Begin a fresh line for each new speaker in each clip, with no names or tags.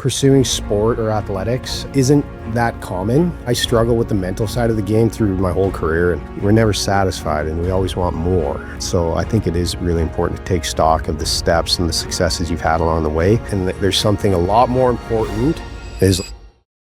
Pursuing sport or athletics isn't that common. I struggle with the mental side of the game through my whole career, and we're never satisfied and we always want more. So I think it is really important to take stock of the steps and the successes you've had along the way. And there's something a lot more important is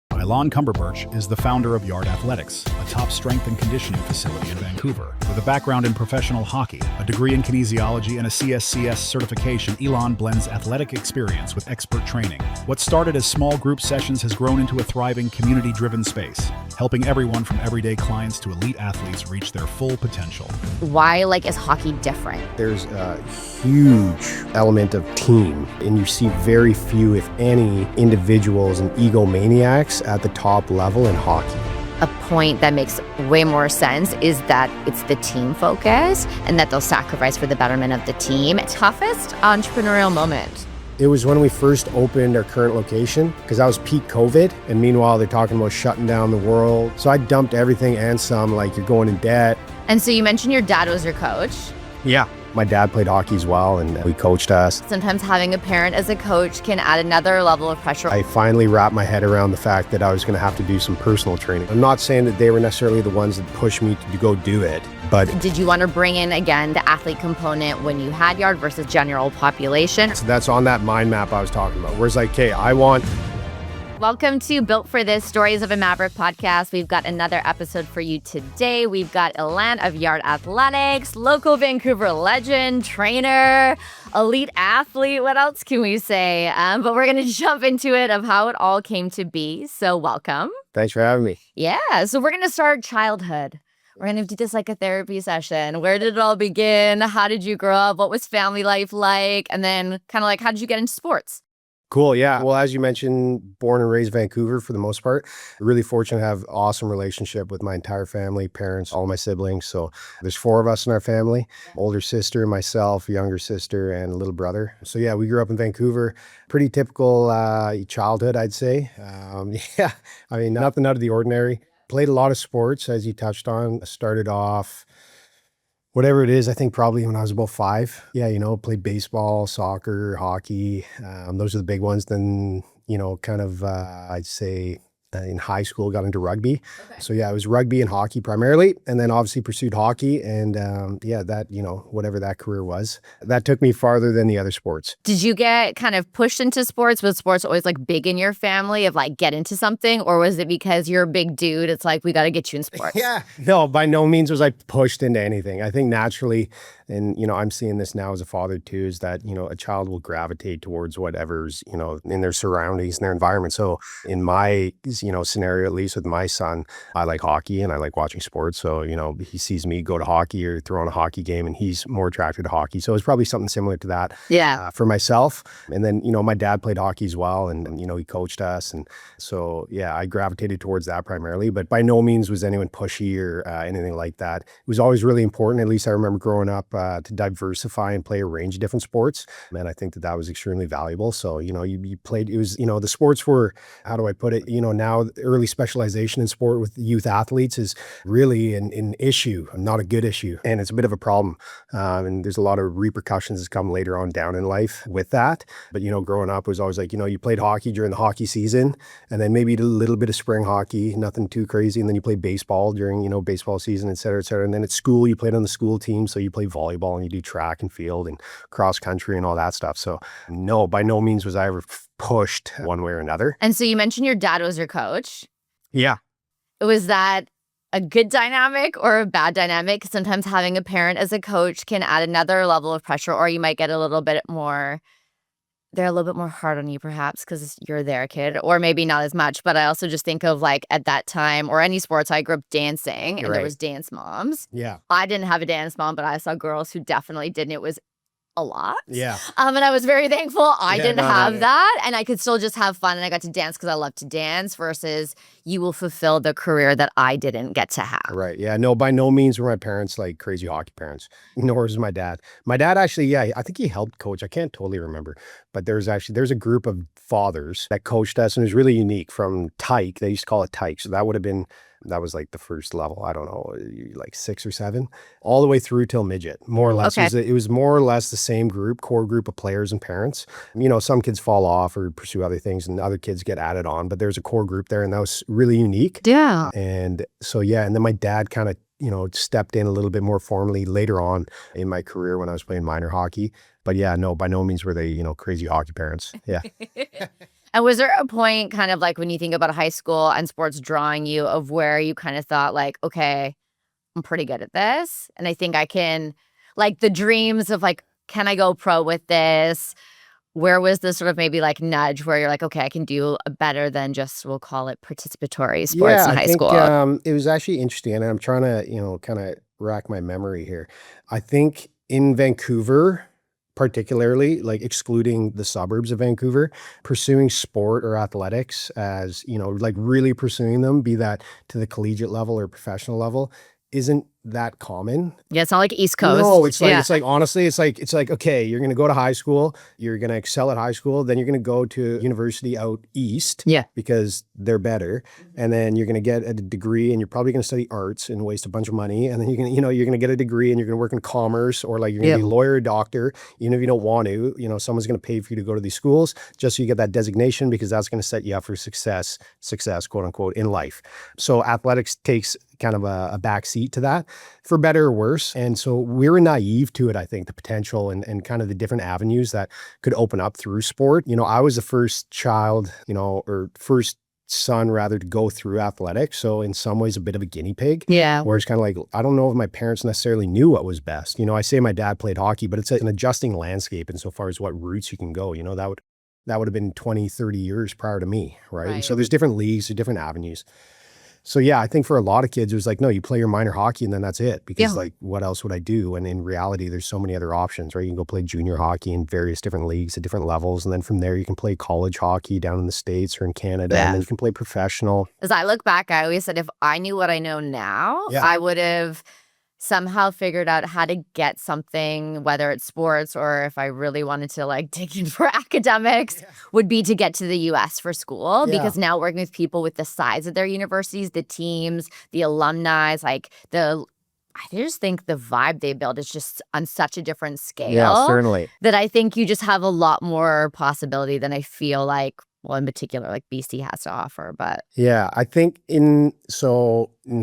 Ilan Cumberbirch is the founder of Yard Athletics, a top strength and conditioning facility in Vancouver. With a background in professional hockey, a degree in kinesiology, and a CSCS certification, Ilan blends athletic experience with expert training. What started as small group sessions has grown into a thriving, community-driven space, helping everyone from everyday clients to elite athletes reach their full potential.
Why, is hockey different?
there's a huge element of team, and you see very few, if any, individuals and egomaniacs at the top level in hockey.
A point that makes way more sense is that it's the team focus and that they'll sacrifice for the betterment of the team. Toughest entrepreneurial moment?
It was when we first opened our current location, because that was peak COVID, and meanwhile they're talking about shutting down the world. So I dumped everything and some, you're going in debt.
And so you mentioned your dad was your coach.
Yeah. My dad played hockey as well, and he coached us.
Sometimes having a parent as a coach can add another level of pressure.
I finally wrapped my head around the fact that I was going to have to do some personal training. I'm not saying that they were necessarily the ones that pushed me to go do it, but
Did you want to bring in, again, the athlete component when you had Yard versus general population?
so that's on that mind map I was talking about. Whereas
Welcome to Built for This, Stories of a Maverick podcast. We've got another episode for you today. We've got Ilan of Yard Athletics, local Vancouver legend, trainer, elite athlete. What else can we say? But we're going to jump into it of how it all came to be. So welcome.
Thanks for having me.
Yeah. So we're going to start childhood. We're going to do this like a therapy session. Where did it all begin? How did you grow up? What was family life like? And then kind of how did you get into sports?
Cool, yeah. Well, as you mentioned, born and raised Vancouver for the most part. Really fortunate to have awesome relationship with my entire family, parents, all my siblings. So there's 4 of us in our family, older sister, myself, younger sister, and a little brother. So yeah, we grew up in Vancouver. Pretty typical childhood, I'd say. Nothing out of the ordinary. Played a lot of sports, as you touched on. I started off whatever it is, I think probably when I was about 5. Yeah, played baseball, soccer, hockey. Those are the big ones. Then, I'd say in high school, got into rugby. Okay. So yeah, it was rugby and hockey primarily, and then obviously pursued hockey. And whatever that career was, that took me farther than the other sports.
Did you get kind of pushed into sports? Was sports always big in your family of get into something? Or was it because you're a big dude, it's we got to get you in sports?
Yeah, no, by no means was I pushed into anything. I think naturally, and I'm seeing this now as a father too, is that, a child will gravitate towards whatever's, in their surroundings and their environment. So in my, scenario, at least with my son, I like hockey and I like watching sports. So, he sees me go to hockey or throw on a hockey game and he's more attracted to hockey. So it's probably something similar to that.
Yeah.
For myself. And then, my dad played hockey as well, and he coached us. And so, yeah, I gravitated towards that primarily, but by no means was anyone pushy or anything like that. It was always really important, at least I remember growing up, to diversify and play a range of different sports. And I think that was extremely valuable. So, you played, it was, the sports were, how do I put it? Now early specialization in sport with youth athletes is really an issue, not a good issue. And it's a bit of a problem. And there's a lot of repercussions that come later on down in life with that. But, growing up, it was always you played hockey during the hockey season, and then maybe a little bit of spring hockey, nothing too crazy. And then you played baseball during, baseball season, et cetera, et cetera. And then at school, you played on the school team. So you play volleyball and you do track and field and cross country and all that stuff. So no, by no means was I ever pushed one way or another.
And so you mentioned your dad was your coach.
Yeah.
Was that a good dynamic or a bad dynamic? Sometimes having a parent as a coach can add another level of pressure, or you might get they're a little bit more hard on you perhaps because you're their kid, or maybe not as much. But I also just think of at that time, or any sports, I grew up dancing and there was dance moms.
Yeah.
I didn't have a dance mom, but I saw girls who definitely did, and it was a lot.
Yeah.
And I was very thankful I didn't have that, and I could still just have fun, and I got to dance because I love to dance versus, you will fulfill the career that I didn't get to have.
Right. Yeah. No, by no means were my parents like crazy hockey parents, nor is my dad. My dad actually, yeah, I think he helped coach. I can't totally remember, but there's a group of fathers that coached us, and it was really unique from tyke. They used to call it tyke. So that was like the first level. I don't know, like 6 or 7, all the way through till midget, more or less.
Okay.
It was more or less the same core group of players and parents. Some kids fall off or pursue other things and other kids get added on, but there's a core group there, and that was really unique.
Yeah.
And so, yeah. And then my dad kind of, stepped in a little bit more formally later on in my career when I was playing minor hockey. But yeah, no, by no means were they, crazy hockey parents. Yeah.
And was there a point kind of like when you think about high school and sports drawing you of where you kind of thought like, okay, I'm pretty good at this. And I think I can, like the dreams of like, can I go pro with this? Where was this sort of maybe like nudge where you're like, okay, I can do better than just, we'll call it participatory sports in high school?
It was actually interesting. And I'm trying to, kind of rack my memory here. I think in Vancouver, particularly, like excluding the suburbs of Vancouver, pursuing sport or athletics as, like really pursuing them, be that to the collegiate level or professional level, isn't that common.
Yeah, it's not like East Coast.
No, it's like honestly, it's like okay, you're gonna go to high school, you're gonna excel at high school, then you're gonna go to university out east, because they're better, and then you're gonna get a degree, and you're probably gonna study arts and waste a bunch of money, and then you're gonna get a degree, and you're gonna work in commerce, or like you're gonna be a lawyer, or doctor, even if you don't want to, someone's gonna pay for you to go to these schools just so you get that designation, because that's gonna set you up for success, quote unquote, in life. So athletics takes kind of a back seat to that, for better or worse. And so we were naive to it, I think, the potential and kind of the different avenues that could open up through sport. I was the first child, or first son rather, to go through athletics. So in some ways a bit of a guinea pig.
Yeah.
Where it's kind of like, I don't know if my parents necessarily knew what was best. I say my dad played hockey, but it's an adjusting landscape insofar as what routes you can go. That would have been 20, 30 years prior to me, right? And so there's different leagues, there's different avenues. So yeah, I think for a lot of kids, it was like, no, you play your minor hockey and then that's it. Because like, what else would I do? And in reality, there's so many other options, right? You can go play junior hockey in various different leagues at different levels. And then from there, you can play college hockey down in the States or in Canada. And then you can play professional.
As I look back, I always said, if I knew what I know now, I would have somehow figured out how to get something, whether it's sports or if I really wanted to like dig in for academics, would be to get to the US for school. Because now working with people with the size of their universities, the teams, the alumni, like I just think the vibe they build is just on such a different scale.
Yeah, certainly.
That I think you just have a lot more possibility than I feel like, well, in particular, like BC has to offer. But
yeah, I think in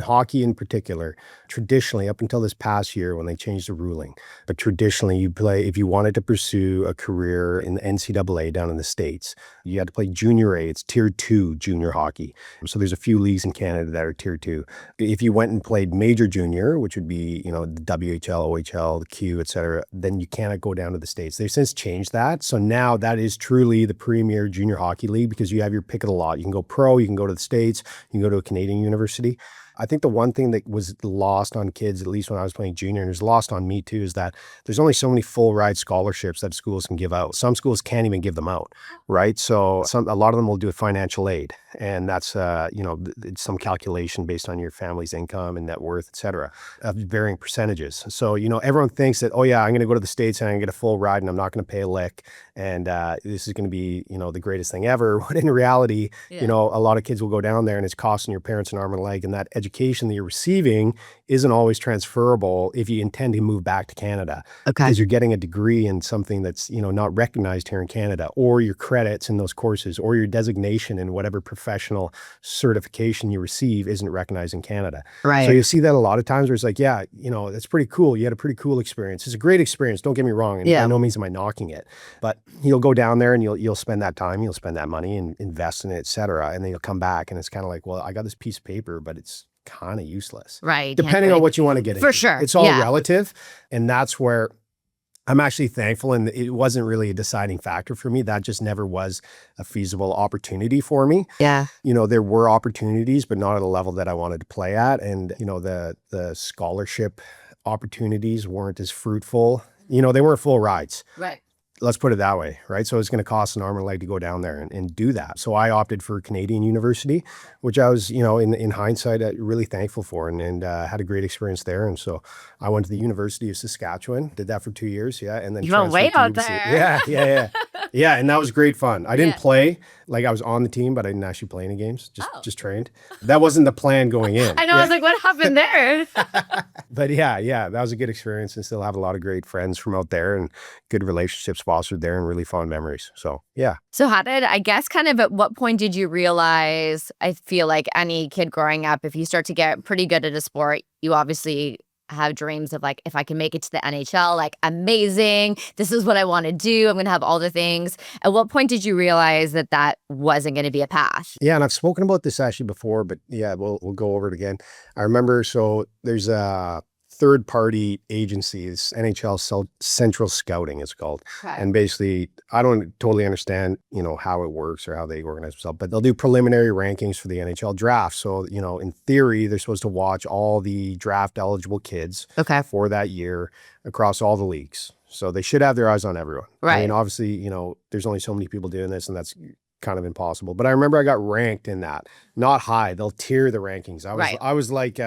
hockey in particular, traditionally, up until this past year when they changed the ruling, but traditionally if you wanted to pursue a career in the NCAA down in the States, you had to play junior A. It's tier 2 junior hockey. So there's a few leagues in Canada that are tier 2. If you went and played major junior, which would be, the WHL, OHL, the Q, et cetera, then you cannot go down to the States. They've since changed that. So now that is truly the premier junior hockey league, because you have your pick of the lot. You can go pro, you can go to the States, you can go to a Canadian university. I think the one thing that was lost on kids, at least when I was playing junior, and it was lost on me too, is that there's only so many full ride scholarships that schools can give out. Some schools can't even give them out, right? So a lot of them will do a financial aid, and that's it's some calculation based on your family's income and net worth, et cetera, of varying percentages. So everyone thinks that, oh yeah, I'm going to go to the States and I'm going to get a full ride and I'm not going to pay a lick, and this is going to be the greatest thing ever. But in reality, a lot of kids will go down there and it's costing your parents an arm and a leg, and that education that you're receiving isn't always transferable if you intend to move back to Canada. Okay. Because you're getting a degree in something that's, not recognized here in Canada, or your credits in those courses, or your designation in whatever professional certification you receive isn't recognized in Canada. Right. So you see that a lot of times where it's like, yeah, that's pretty cool. You had a pretty cool experience. It's a great experience. Don't get me wrong. And by no means am I knocking it, but you'll go down there and you'll spend that time, you'll spend that money and invest in it, et cetera. And then you'll come back and it's kind of like, well, I got this piece of paper, but it's kind of useless. Right. Depending on what you want to get into.
For sure.
It's all relative. And that's where I'm actually thankful. And it wasn't really a deciding factor for me. That just never was a feasible opportunity for me. Yeah. There were opportunities, but not at a level that I wanted to play at. And, the scholarship opportunities weren't as fruitful. They weren't full rides. Right. Let's put it that way, right? So it's going to cost an arm and a leg to go down there and do that. So I opted for Canadian university, which I was, in hindsight, really thankful for, and had a great experience there. And so I went to the University of Saskatchewan, did that for 2 years, and then
You went way
transferred to
out
UBC.
there.
Yeah, and that was great fun. I didn't
Yeah.
play, like I was on the team, but I didn't actually play any games, just trained. That wasn't the plan going in.
I know. I was like, what happened there?
But yeah, that was a good experience, and still have a lot of great friends from out there and good relationships fostered there and really fond memories. So yeah.
So I guess kind of at what point did you realize, I feel like any kid growing up, if you start to get pretty good at a sport, you obviously have dreams of like, if I can make it to the NHL, like amazing, this is what I want to do. I'm going to have all the things. At what point did you realize that wasn't going to be a path?
Yeah, and I've spoken about this actually before, but yeah, we'll go over it again. I remember, so there's a third-party agencies, NHL Central Scouting it's called.
Okay.
And basically, I don't totally understand, how it works or how they organize themselves, but they'll do preliminary rankings for the NHL draft. So, in theory, they're supposed to watch all the draft eligible kids
Okay.
for that year across all the leagues. So they should have their eyes on everyone.
Right.
I mean, obviously, there's only so many people doing this, and that's kind of impossible. But I remember I got ranked in that. Not high. They'll tier the rankings. I was like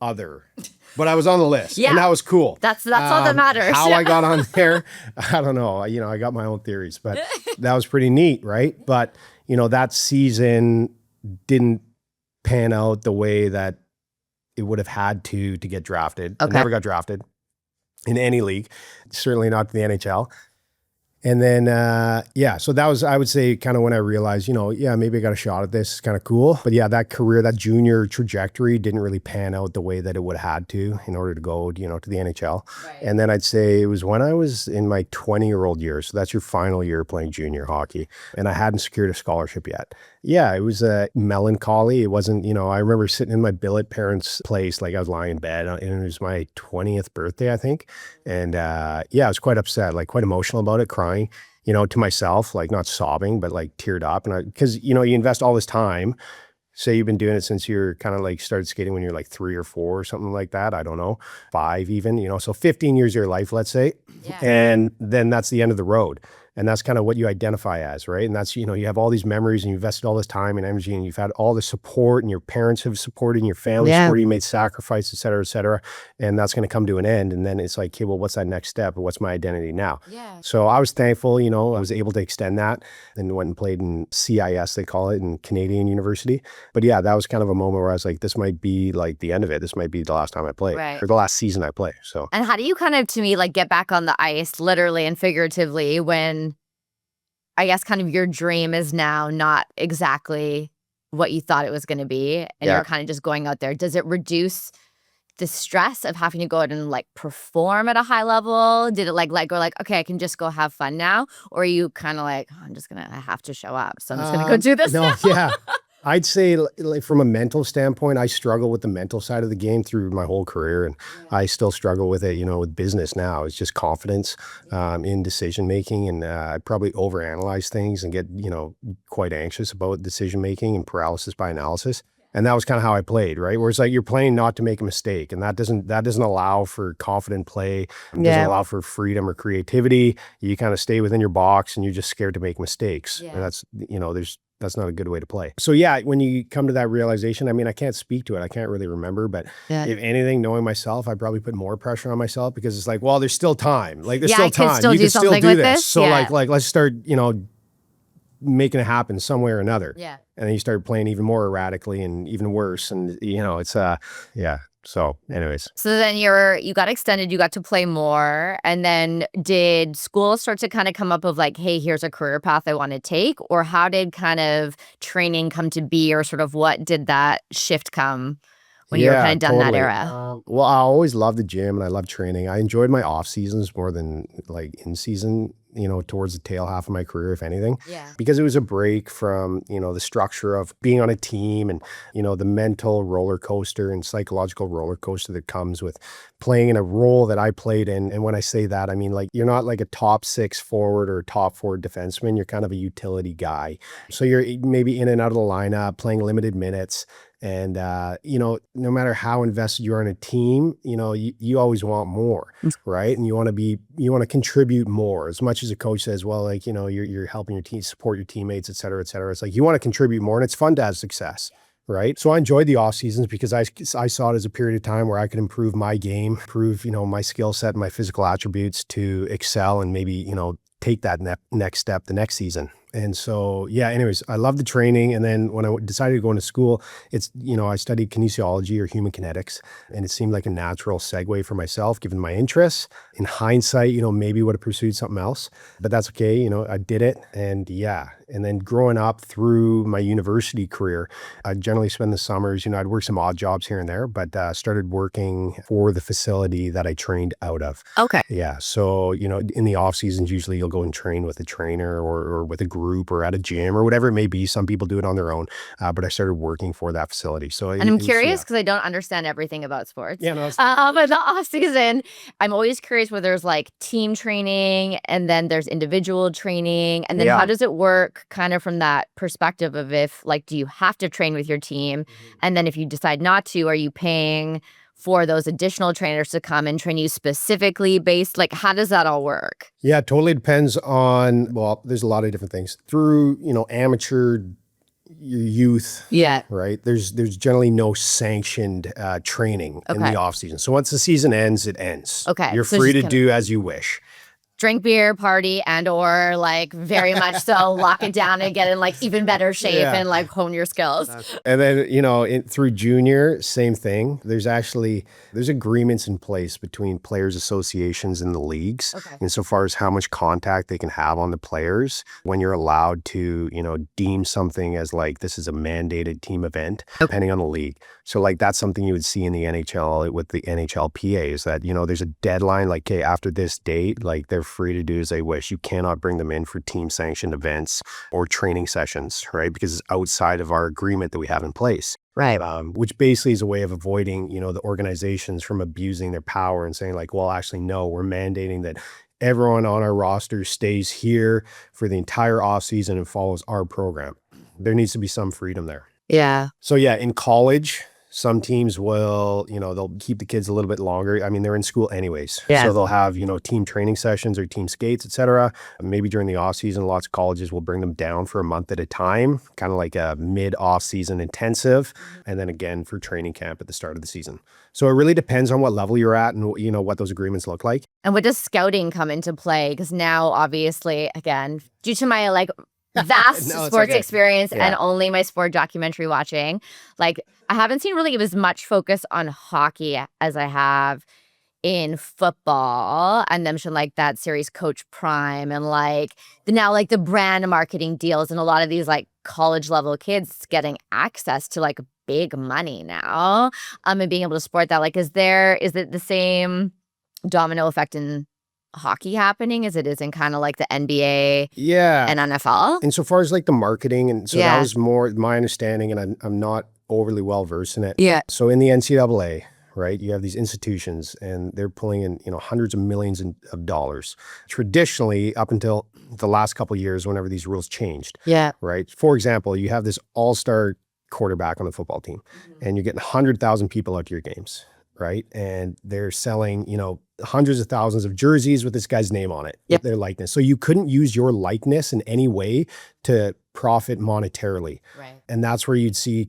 other, but I was on the list.
Yeah.
And that was cool.
That's all that matters.
How I got on there, I don't know. I got my own theories, but that was pretty neat, right? But, that season didn't pan out the way that it would have had to get drafted.
Okay.
I never got drafted in any league, certainly not to the NHL. And then, so that was, I would say, kind of when I realized, maybe I got a shot at this. It's kind of cool. But yeah, that career, that junior trajectory didn't really pan out the way that it would have had to in order to go, to the NHL.
Right.
And then I'd say it was when I was in my 20-year-old year. So that's your final year playing junior hockey. And I hadn't secured a scholarship yet. Yeah, it was a melancholy. It wasn't, I remember sitting in my billet parents' place, like I was lying in bed, and it was my 20th birthday, I think. And I was quite upset, like quite emotional about it, crying, to myself, like not sobbing, but like teared up. And because, you invest all this time, say you've been doing it since you're kind of like started skating when you're like 3 or 4 or something like that. I don't know, 5 even, so 15 years of your life, let's say.
Yeah.
And then that's the end of the road. And that's kind of what you identify as, right? And that's, you have all these memories and you invested all this time and energy and you've had all the support and your parents have supported and your family supported, you made sacrifices, et cetera, et cetera. And that's going to come to an end. And then it's like, okay, well, what's that next step? Or what's my identity now?
Yeah.
So I was thankful, I was able to extend that and went and played in CIS, they call it, in Canadian University. But yeah, that was kind of a moment where I was like, this might be like the end of it. This might be the last time I play,
Right.
or the last season I play. So.
And how do you kind of, to me, like get back on the ice, literally and figuratively, when I guess kind of your dream is now not exactly what you thought it was going to be, and you're kind of just going out there? Does it reduce the stress of having to go out and like perform at a high level? Did it like go like, okay, I can just go have fun now? Or are you kind of like, oh, I have to show up, so I'm just going to go do this now?
Yeah. I'd say, like, from a mental standpoint, I struggle with the mental side of the game through my whole career, and I still struggle with it, with business now. It's just confidence in decision making, and I probably overanalyze things and get, quite anxious about decision making and paralysis by analysis. And that was kind of how I played, right? Where it's like you're playing not to make a mistake, and that doesn't allow for confident play. It doesn't allow for freedom or creativity. You kind of stay within your box, and you're just scared to make mistakes.
Yeah.
And that's not a good way to play. So yeah, when you come to that realization, I mean, I can't speak to it. I can't really remember, but if anything, knowing myself, I probably put more pressure on myself, because it's like, well, there's still time. Like there's still time. You can still do this. So like let's start, making it happen some way or another.
Yeah.
And then you start playing even more erratically and even worse. And it's So anyways.
So then you got extended, you got to play more. And then did school start to kind of come up of like, hey, here's a career path I want to take? Or how did kind of training come to be, or sort of what did that shift come when you were kind of done that era?
Well, I always loved the gym and I loved training. I enjoyed my off seasons more than like in season, towards the tail half of my career, if anything.
Yeah.
Because it was a break from, the structure of being on a team and, the mental roller coaster and psychological roller coaster that comes with playing in a role that I played in. And when I say that, I mean, like, you're not like a top 6 forward or a top 4 defenseman. You're kind of a utility guy. So you're maybe in and out of the lineup, playing limited minutes. And, no matter how invested you are in a team, you always want more, right? And you want to contribute more. As much as a coach says, well, like, you're helping your team, support your teammates, et cetera, et cetera. It's like, you want to contribute more, and it's fun to have success. Right. So I enjoyed the off seasons because I saw it as a period of time where I could improve my game, improve, my skill set and my physical attributes to excel and maybe, take that next step the next season. And so, yeah, anyways, I love the training. And then when I decided to go into school, it's, I studied kinesiology or human kinetics, and it seemed like a natural segue for myself, given my interests. In hindsight, maybe would have pursued something else, but that's okay. I did it. And yeah. And then growing up through my university career, I generally spend the summers, I'd work some odd jobs here and there, but started working for the facility that I trained out of.
Okay.
Yeah. So, in the off seasons, usually you'll go and train with a trainer or with a group or at a gym or whatever it may be. Some people do it on their own, but I started working for that facility. So,
and I'm curious because I don't understand everything about sports.
Yeah, no,
but the off season, I'm always curious where there's like team training and then there's individual training. And then how does it work kind of from that perspective of if like, do you have to train with your team? And then if you decide not to, are you paying for those additional trainers to come and train you specifically based? Like, how does that all work?
Yeah, it totally depends on, well, there's a lot of different things. Through, amateur youth, right? There's generally no sanctioned training in the off season. So once the season ends, it ends.
Okay.
You're free to do as you wish.
Drink beer, party, and or like very much so lock it down and get in like even better shape and like hone your skills.
And then, through junior, same thing. There's agreements in place between players associations and the leagues insofar as how much contact they can have on the players when you're allowed to, deem something as like, this is a mandated team event, depending on the league. So like, that's something you would see in the NHL with the NHLPA is that, there's a deadline, like, okay, after this date, like they're free to do as they wish. You cannot bring them in for team sanctioned events or training sessions, right? Because it's outside of our agreement that we have in place.
Right.
Which basically is a way of avoiding, the organizations from abusing their power and saying like, well, actually, no, we're mandating that everyone on our roster stays here for the entire off season and follows our program. There needs to be some freedom there.
Yeah.
So yeah, in college, some teams will, they'll keep the kids a little bit longer. I mean, they're in school anyways.
Yeah.
So they'll have, team training sessions or team skates, et cetera. Maybe during the off season, lots of colleges will bring them down for a month at a time, kind of like a mid-off season intensive. And then again for training camp at the start of the season. So it really depends on what level you're at and, what those agreements look like.
And what does scouting come into play? Because now, obviously, again, due to my like vast sports experience and only my sport documentary watching, like I haven't seen really as much focus on hockey as I have in football, and them showing like that series Coach Prime and like the brand marketing deals and a lot of these like college level kids getting access to like big money now, and being able to support that. Like, is it the same domino effect in hockey happening as it is in kind of like the NBA and NFL?
Insofar as like the marketing, and so that was more my understanding, and I'm not overly well versed in it.
Yeah.
So in the NCAA, right, you have these institutions and they're pulling in, hundreds of millions of dollars. Traditionally, up until the last couple of years, whenever these rules changed.
Yeah.
Right. For example, you have this all-star quarterback on the football team, and you're getting 100,000 people out to your games. Right. And they're selling, hundreds of thousands of jerseys with this guy's name on it, with their likeness. So you couldn't use your likeness in any way to profit monetarily.
Right.
And that's where you'd see,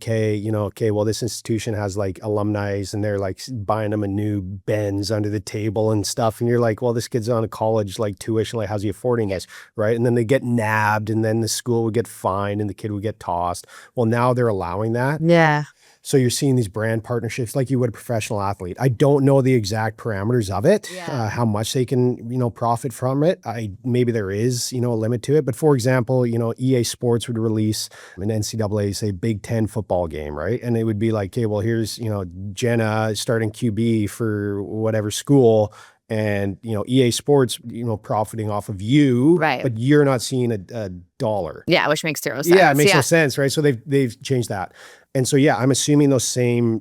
well, this institution has like alumni and they're like buying them a new Benz under the table and stuff. And you're like, well, this kid's on a college like tuition, like how's he affording this? Right. And then they get nabbed and then the school would get fined and the kid would get tossed. Well, now they're allowing that.
Yeah.
So you're seeing these brand partnerships like you would a professional athlete. I don't know the exact parameters of it, how much they can, profit from it. Maybe there is, a limit to it. But for example, EA Sports would release an NCAA, say, Big Ten football game, right? And it would be like, okay, well, here's, Jenna starting QB for whatever school. and, EA Sports, profiting off of you,
Right.
but you're not seeing a dollar.
Yeah, which makes zero sense.
Yeah, it makes no sense, right? So they've changed that. And so, yeah, I'm assuming those same,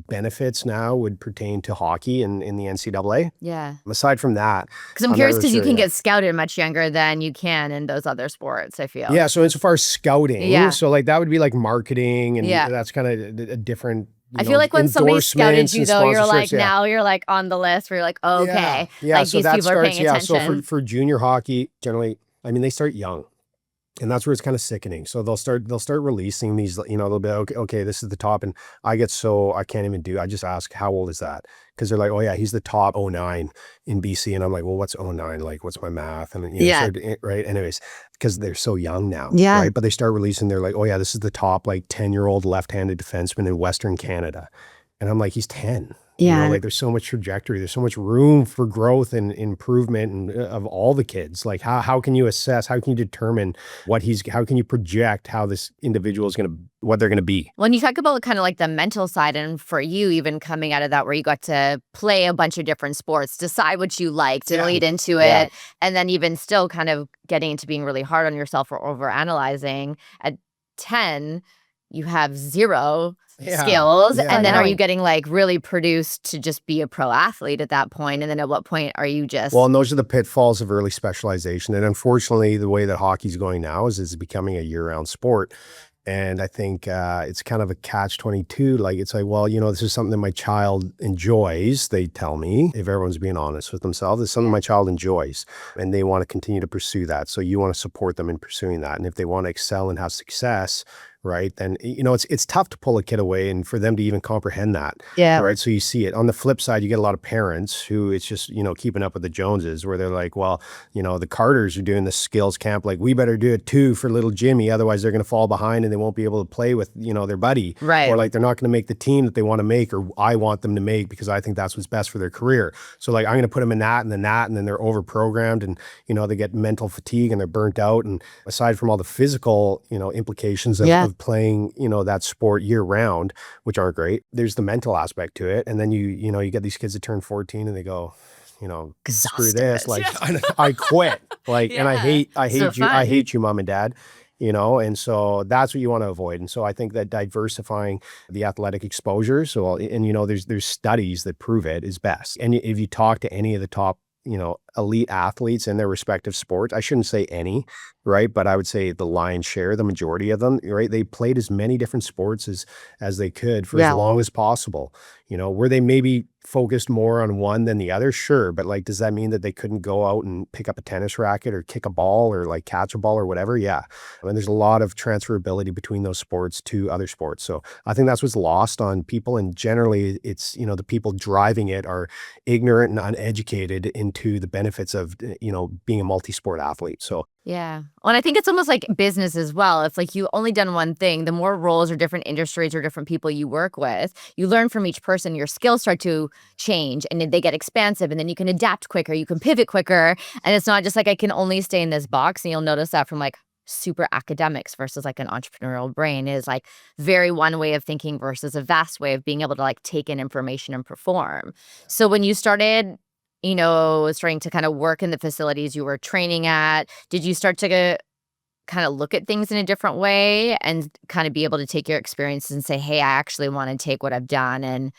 benefits now would pertain to hockey in the NCAA.
Yeah.
Aside from that.
Because I'm curious because you can get scouted much younger than you can in those other sports, I feel.
Yeah, so insofar as scouting, so like that would be like marketing, and that's kind of a different,
I feel like when somebody scouted you, though, you're like,
yeah.
now you're like on the list where you're like, oh, okay,
Yeah,
like
so
these
that
people are paying attention.
So for junior hockey, generally, I mean, they start young. And that's where it's kind of sickening. So they'll start releasing these, they'll be okay, this is the top. And I can't even I just ask, how old is that? Because they're like, oh yeah, he's the top 09 in BC. And I'm like, well, what's 09? Like, what's my math? And right. Anyways, because they're so young now.
Yeah.
Right. But they start releasing, they're like, oh yeah, this is the top like 10-year-old left-handed defenseman in Western Canada. And I'm like, he's 10.
Yeah.
Like there's so much trajectory. There's so much room for growth and improvement and of all the kids. Like how can you assess, how can you determine how can you project how this individual is what they're going to be?
When you talk about kind of like the mental side, and for you even coming out of that where you got to play a bunch of different sports, decide what you liked and lead into it. And then even still kind of getting into being really hard on yourself or over analyzing at 10, you have zero skills. And then are you getting like really produced to just be a pro athlete at that point? And then at what point are you just...
Well, and those are the pitfalls of early specialization. And unfortunately, the way that hockey's going now is it's becoming a year-round sport. And I think it's kind of a catch-22. Like, it's like, well, this is something that my child enjoys, they tell me, if everyone's being honest with themselves. It's something my child enjoys, and they want to continue to pursue that. So you want to support them in pursuing that. And if they want to excel and have success, right, then, it's tough to pull a kid away and for them to even comprehend that.
Yeah.
Right. So you see it. On the flip side, you get a lot of parents who it's just, keeping up with the Joneses, where they're like, well, the Carters are doing the skills camp. Like, we better do it too for little Jimmy. Otherwise, they're going to fall behind and they won't be able to play with, their buddy.
Right.
Or like, they're not going to make the team that they want to make, or I want them to make, because I think that's what's best for their career. So like, I'm going to put them in that and then that, and then they're over-programmed, and, they get mental fatigue and they're burnt out. And aside from all the physical, implications of playing, that sport year round, which aren't great, there's the mental aspect to it. And then you get these kids that turn 14 and they go, screw this, like, I quit, like, and I hate you, mom and dad, and so that's what you want to avoid. And so I think that diversifying the athletic exposure, there's studies that prove it is best. And if you talk to any of the top, elite athletes in their respective sports, I shouldn't say any, right? But I would say the lion's share, the majority of them, right? They played as many different sports as they could for as long as possible. Were they maybe focused more on one than the other? Sure. But like, does that mean that they couldn't go out and pick up a tennis racket or kick a ball or like catch a ball or whatever? Yeah. I mean, there's a lot of transferability between those sports to other sports. So I think that's what's lost on people. And generally it's, the people driving it are ignorant and uneducated into the benefits of, being a multi-sport athlete. So
yeah. Well, and I think it's almost like business as well. If like you only done one thing, the more roles or different industries or different people you work with, you learn from each person, your skills start to change and they get expansive, and then you can adapt quicker, you can pivot quicker. And it's not just like I can only stay in this box. And you'll notice that from like super academics versus like an entrepreneurial brain is like very one way of thinking versus a vast way of being able to like take in information and perform. So when you started starting to kind of work in the facilities you were training at, did you start to kind of look at things in a different way and kind of be able to take your experiences and say, hey, I actually want to take what I've done and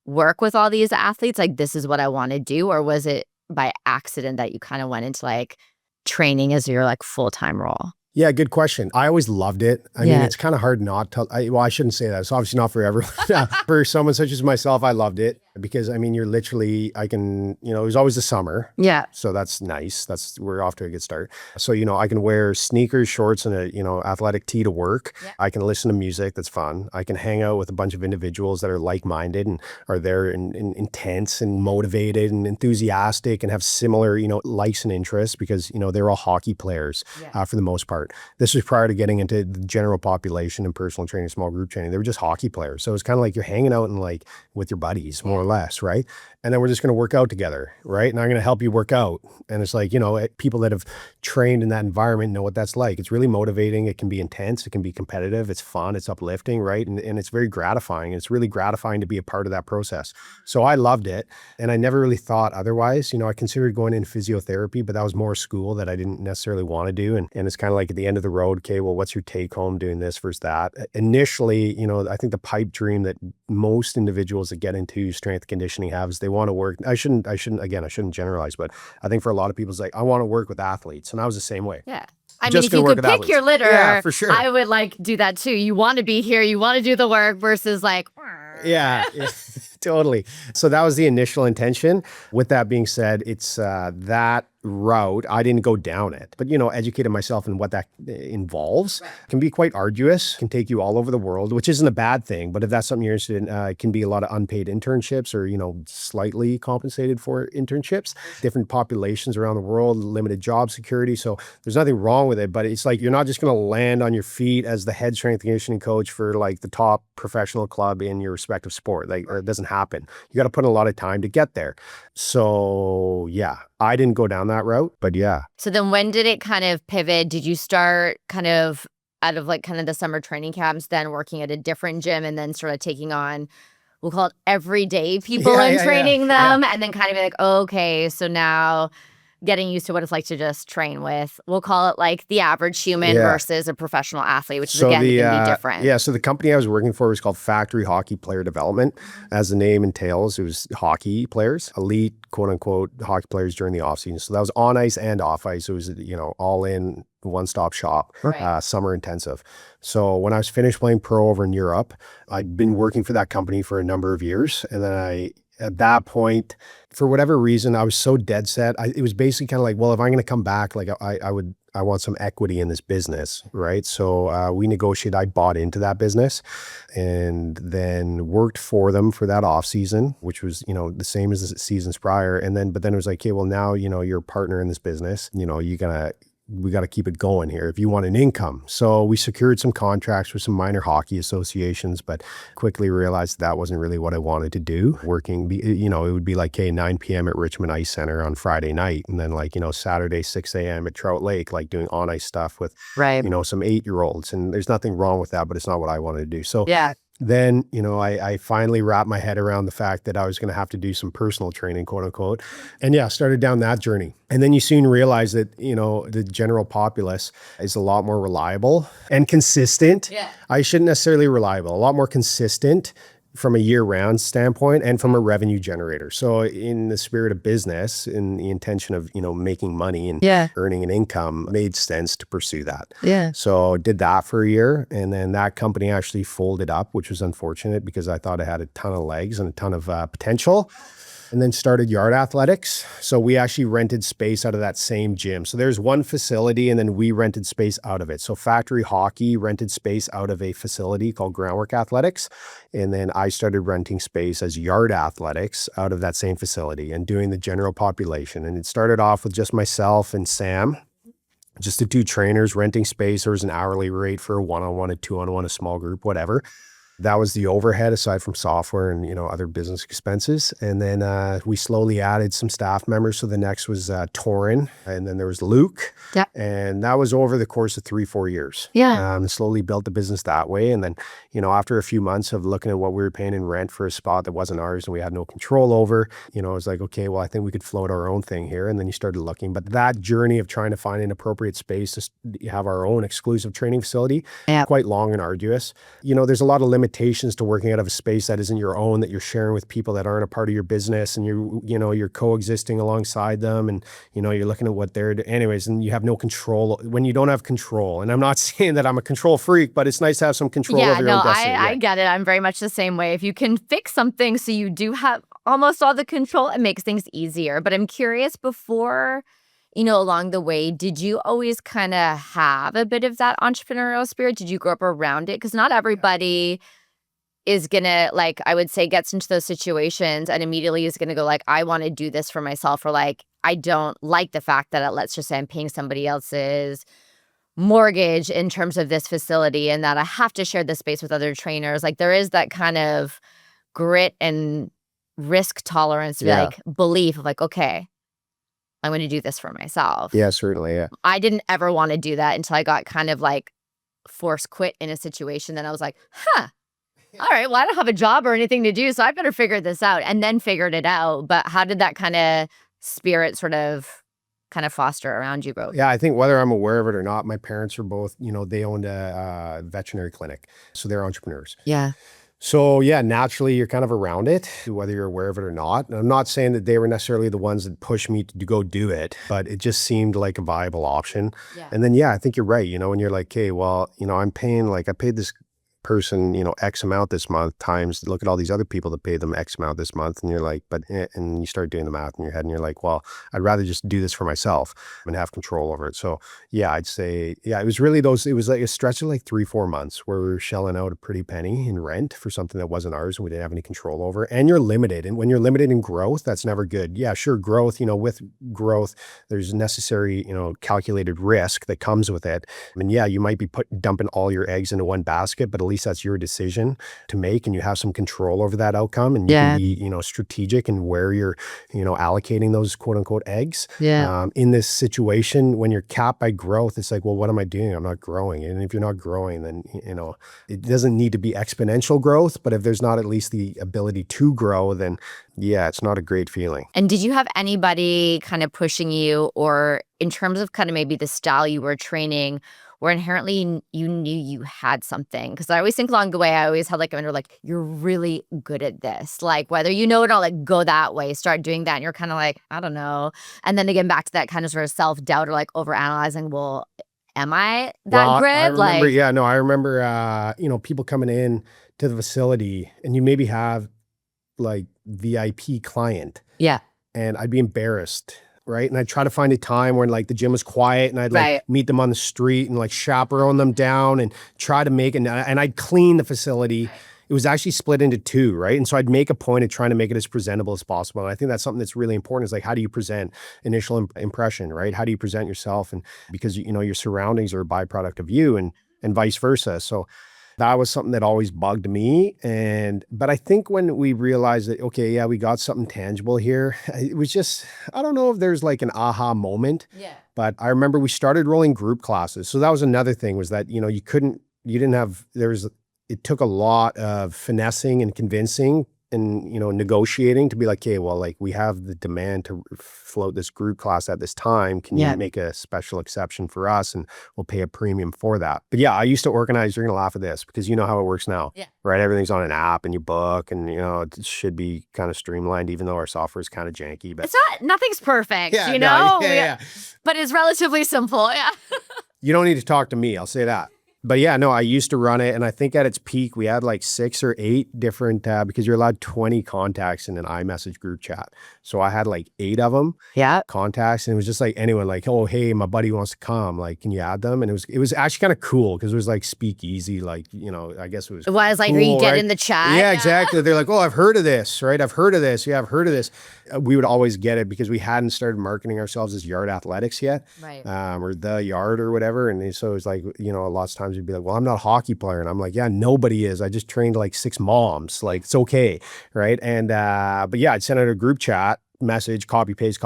work with all these athletes? Like, this is what I want to do? Or was it by accident that you kind of went into like training as your like full-time role?
Yeah, good question. I always loved it. I mean, it's kind of hard not to, I shouldn't say that. It's obviously not for everyone. For someone such as myself, I loved it because, I mean, it was always the summer.
Yeah.
So that's nice. We're off to a good start. So, I can wear sneakers, shorts, and a, athletic tee to work. Yeah. I can listen to music that's fun. I can hang out with a bunch of individuals that are like-minded and are there and intense and motivated and enthusiastic and have similar, likes and interests because, they're all hockey players for the most part. This was prior to getting into the general population and personal training, small group training. They were just hockey players. So it's kind of like you're hanging out and like with your buddies more or less, right? And then we're just going to work out together, right? And I'm going to help you work out. And it's like, people that have trained in that environment know what that's like. It's really motivating. It can be intense. It can be competitive. It's fun. It's uplifting, right? And it's very gratifying. It's really gratifying to be a part of that process. So I loved it. And I never really thought otherwise. I considered going into physiotherapy, but that was more school that I didn't necessarily want to do. And it's kind of like at the end of the road, okay, well, what's your take home doing this versus that? Initially, I think the pipe dream that most individuals that get into strength conditioning have is they want to work. I shouldn't generalize, but I think for a lot of people, it's like, I want to work with athletes. And I was the same way.
Yeah. I mean, if you could pick your litter,
yeah, for sure.
I would do that too. You want to be here, you want to do the work versus
yeah. Totally. So that was the initial intention. With that being said, it's that route. I didn't go down it, but educated myself in what that involves. Right. Can be quite arduous, can take you all over the world, which isn't a bad thing. But if that's something you're interested in, it can be a lot of unpaid internships or, slightly compensated for internships, different populations around the world, limited job security. So there's nothing wrong with it, but it's like, you're not just going to land on your feet as the head strength conditioning coach for the top professional club in your respective sport. Or it doesn't happen. You got to put in a lot of time to get there. So yeah, I didn't go down that route, but yeah.
So then when did it kind of pivot? Did you start kind of out of kind of the summer training camps, then working at a different gym and then sort of taking on, we'll call it everyday people and training them and then kind of be like, oh, okay, so now getting used to what it's like to just train with, we'll call it the average human versus a professional athlete, which is again going to be different.
Yeah, so the company I was working for was called Factory Hockey Player Development. As the name entails, it was hockey players, elite, quote unquote, hockey players during the off season. So that was on ice and off ice. It was, all in one-stop shop, summer intensive. So when I was finished playing pro over in Europe, I'd been working for that company for a number of years. And then at that point, for whatever reason, I was so dead set. It was basically kind of like, well, if I'm going to come back, I want some equity in this business, right? So we negotiated. I bought into that business, and then worked for them for that off season, which was the same as the seasons prior. But then it was like, okay, well now you're a partner in this business. We got to keep it going here if you want an income. So we secured some contracts with some minor hockey associations, but quickly realized that wasn't really what I wanted to do. Working, it would be like, hey, 9 p.m. at Richmond Ice Center on Friday night. And then Saturday, 6 a.m. at Trout Lake, doing on ice stuff with, some 8-year-olds. And there's nothing wrong with that, but it's not what I wanted to do. So then, I finally wrapped my head around the fact that I was going to have to do some personal training, quote unquote. And started down that journey. And then you soon realize that, the general populace is a lot more reliable and consistent. Yeah. I shouldn't necessarily reliable, a lot more consistent from a year-round standpoint and from a revenue generator. So in the spirit of business, in the intention of, making money and earning an income, made sense to pursue that. Yeah. So did that for a year. And then that company actually folded up, which was unfortunate because I thought it had a ton of legs and a ton of potential. And then started Yard Athletics. So we actually rented space out of that same gym. So there's one facility and then we rented space out of it. So Factory Hockey rented space out of a facility called Groundwork Athletics. And then I started renting space as Yard Athletics out of that same facility and doing the general population. And it started off with just myself and Sam, just the 2 trainers renting space. There was an hourly rate for a 1-on-1, a 2-on-1, a small group, whatever. That was the overhead aside from software and, other business expenses. And then we slowly added some staff members. So the next was Torin, and then there was Luke. Yeah. And that was over the course of 3-4 years. Yeah. Slowly built the business that way. And then, after a few months of looking at what we were paying in rent for a spot that wasn't ours and we had no control over, it was like, okay, well, I think we could float our own thing here. And then you started looking. But that journey of trying to find an appropriate space to have our own exclusive training facility, quite long and arduous. There's a lot of limitations to working out of a space that isn't your own, that you're sharing with people that aren't a part of your business, and you're coexisting alongside them, and you're looking at what they're doing anyways, and you have no control when you don't have control. And I'm not saying that I'm a control freak, but it's nice to have some control over your own destiny.
I get it. I'm very much the same way. If you can fix something so you do have almost all the control, it makes things easier. But I'm curious, before along the way, did you always kind of have a bit of that entrepreneurial spirit? Did you grow up around it? Because not everybody is gonna, I would say, gets into those situations and immediately is gonna go I want to do this for myself, or I don't like the fact that let's just say I'm paying somebody else's mortgage in terms of this facility and that I have to share this space with other trainers. There is that kind of grit and risk tolerance, to be like belief of like, okay, I'm going to do this for myself.
Yeah, certainly. Yeah.
I didn't ever want to do that until I got kind of like forced quit in a situation. Then I was like, all right, well, I don't have a job or anything to do, so I better figure this out, and then figured it out. But how did that kind of spirit sort of kind of foster around you, bro?
Yeah, I think whether I'm aware of it or not, my parents are both, they owned a veterinary clinic. So they're entrepreneurs.
Yeah.
So yeah, naturally you're kind of around it, whether you're aware of it or not. And I'm not saying that they were necessarily the ones that pushed me to go do it, but it just seemed like a viable option.
Yeah.
And then, yeah, I think you're right. When you're like, hey, well, I'm paying, like I paid this person, X amount this month times, look at all these other people that pay them X amount this month. And you're like, and you start doing the math in your head and you're like, well, I'd rather just do this for myself and have control over it. So yeah, I'd say, yeah, it was really it was like a stretch of like 3-4 months where we were shelling out a pretty penny in rent for something that wasn't ours and we didn't have any control over. And you're limited. And when you're limited in growth, that's never good. Yeah, sure. Growth, with growth, there's necessary, calculated risk that comes with it. I mean, yeah, you might be dumping all your eggs into one basket, but at least that's your decision to make and you have some control over that outcome and you can be, strategic in where you're, allocating those quote unquote eggs.
Yeah.
In this situation, when you're capped by growth, it's like, well, what am I doing? I'm not growing. And if you're not growing, then, it doesn't need to be exponential growth, but if there's not at least the ability to grow, then yeah, it's not a great feeling.
And did you have anybody kind of pushing you, or in terms of kind of maybe the style you were training, where inherently you knew you had something? Because I always think along the way, I always had like a mentor, like, you're really good at this. Like, whether you know it or like, go that way, start doing that. And you're kind of like, I don't know. And then again, back to that kind of sort of self-doubt or like overanalyzing, well, am I that good?
I remember, people coming in to the facility and you maybe have like VIP client.
Yeah.
And I'd be embarrassed. Right. And I'd try to find a time when like the gym was quiet and I'd like meet them on the street and like chaperone them down and try to make it. And I'd clean the facility. It was actually split into 2, right? And so I'd make a point of trying to make it as presentable as possible. And I think that's something that's really important is like, how do you present initial impression, right? How do you present yourself? And because, your surroundings are a byproduct of you and vice versa. So that was something that always bugged me. But I think when we realized that, okay, yeah, we got something tangible here, it was just, I don't know if there's like an aha moment. Yeah. But I remember we started rolling group classes. So that was another thing was that, it took a lot of finessing and convincing and, negotiating to be like, okay, well, like we have the demand to float this group class at this time. Can you make a special exception for us? And we'll pay a premium for that. But yeah, I used to organize, you're going to laugh at this because you know how it works now, right? Everything's on an app and you book and, it should be kind of streamlined, even though our software is kind of janky, but
nothing's perfect,
Yeah.
But it's relatively simple. Yeah.
You don't need to talk to me. I'll say that. But yeah, no, I used to run it. And I think at its peak, we had like 6 or 8 different, because you're allowed 20 contacts in an iMessage group chat. So I had like 8 of them contacts. And it was just like anyone like, oh, hey, my buddy wants to come. Like, can you add them? And it was actually kind of cool because it was like speakeasy. Like, I guess it was
like, cool, you get in the chat.
Yeah, exactly. They're like, oh, I've heard of this, right? I've heard of this. Yeah, I've heard of this. We would always get it because we hadn't started marketing ourselves as Yard Athletics yet. Right. Or the Yard or whatever. And so it was like, lots of times you'd be like, well, I'm not a hockey player. And I'm like, yeah, nobody is. I just trained like 6 moms. Like, it's okay. Right. And, but yeah, I'd send out a group chat message, copy paste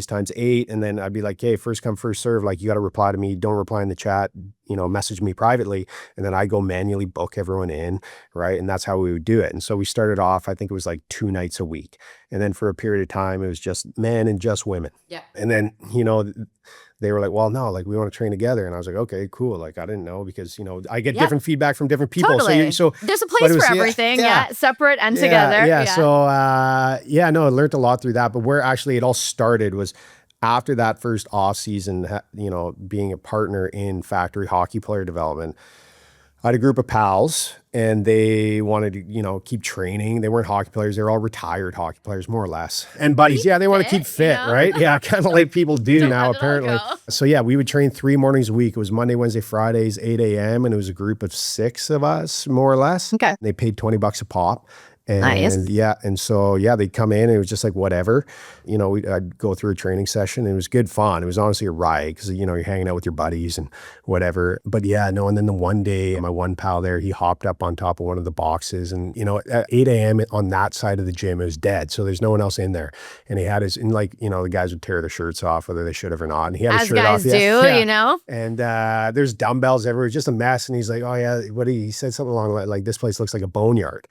times 8. And then I'd be like, hey, first come, first serve. Like, you got to reply to me. Don't reply in the chat, message me privately. And then I go manually book everyone in. Right. And that's how we would do it. And so we started off, I think it was like 2 nights a week. And then for a period of time, it was just men and just women. Yeah. And then, they were like, well, no, like we want to train together. And I was like, okay, cool. Like, I didn't know because, I get different feedback from different people.
Totally. So there's a place for everything. Separate and together.
Yeah. So, no, I learned a lot through that. But where actually it all started was after that first off season, being a partner in factory hockey player development. I had a group of pals and they wanted to, keep training. They weren't hockey players. They were all retired hockey players, more or less. And buddies, they want to keep fit, right? Yeah, kind of like people do now, apparently. So yeah, we would train 3 mornings a week. It was Monday, Wednesday, Fridays, 8 a.m. And it was a group of 6 of us, more or less. Okay. They paid $20 a pop.
Nice.
And yeah, and so yeah, they'd come in and it was just like whatever, I'd go through a training session and it was good fun. It was honestly a riot because you're hanging out with your buddies and whatever. But yeah, no, and then the one day, my one pal there, he hopped up on top of one of the boxes, and at 8 a.m. on that side of the gym, it was dead, so there's no one else in there. And he had his, and the guys would tear their shirts off whether they should have or not. And he had his
As
shirt
guys
off.
do.
And there's dumbbells everywhere, just a mess. And he's like, oh yeah, he said something along like this place looks like a boneyard.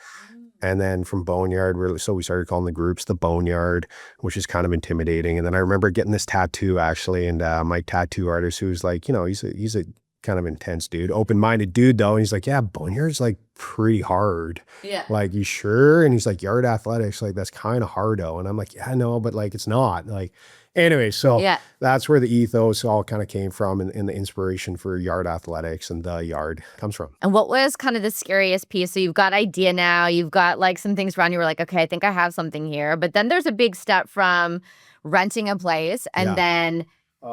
And then from Boneyard, so we started calling the groups the Boneyard, which is kind of intimidating. And then I remember getting this tattoo actually, and my tattoo artist, who was like, he's a kind of intense dude, open-minded dude though. And he's like, yeah, Boneyard's like pretty hard.
Yeah.
Like, you sure? And he's like, yard athletics, like that's kind of hard though. And I'm like, yeah, no, but like it's not. Like, anyway, so that's where the ethos all kind of came from, and the inspiration for yard athletics and the yard comes from.
And what was kind of the scariest piece? So you've got idea now, you've got like some things around, you were like, okay, I think I have something here. But then there's a big step from renting a place and then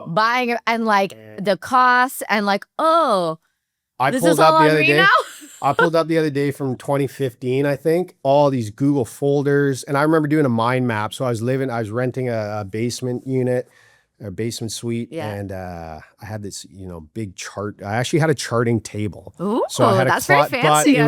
buying and like the costs and like, this is all on me now?
I pulled up the other day from 2015, I think, all these Google folders. And I remember doing a mind map. So I was renting a basement unit, a basement suite.
Yeah.
And I had this, big chart. I actually had a charting table.
Ooh,
so I had
that's very fancy.
But it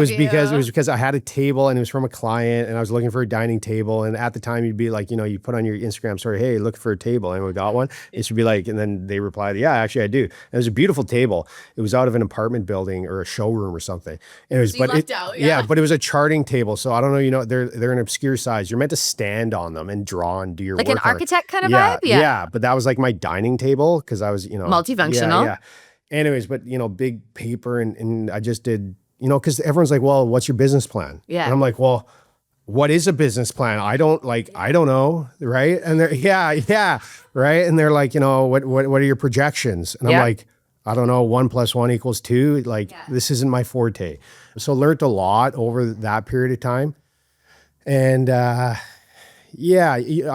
was because I had a table and it was from a client and I was looking for a dining table. And at the time you'd be like, you put on your Instagram story, hey, look for a table. And we got one. It should be like, and then they replied, yeah, actually I do. And it was a beautiful table. It was out of an apartment building or a showroom or something. And it was,
so
but it was a charting table. So I don't know, they're an obscure size. You're meant to stand on them and draw and do your work.
Like an architect kind of
vibe?
vibe? Yeah.
Yeah. But that was like my dining table because I was,
multifunctional.
Yeah. Anyways, but big paper and I just did, because everyone's like, well, what's your business plan?
Yeah.
And I'm like, well, what is a business plan? I don't know. Right. And they're, right. And they're like, what are your projections? And I'm like, I don't know, 1 + 1 = 2. Like, this isn't my forte. So learned a lot over that period of time. And, I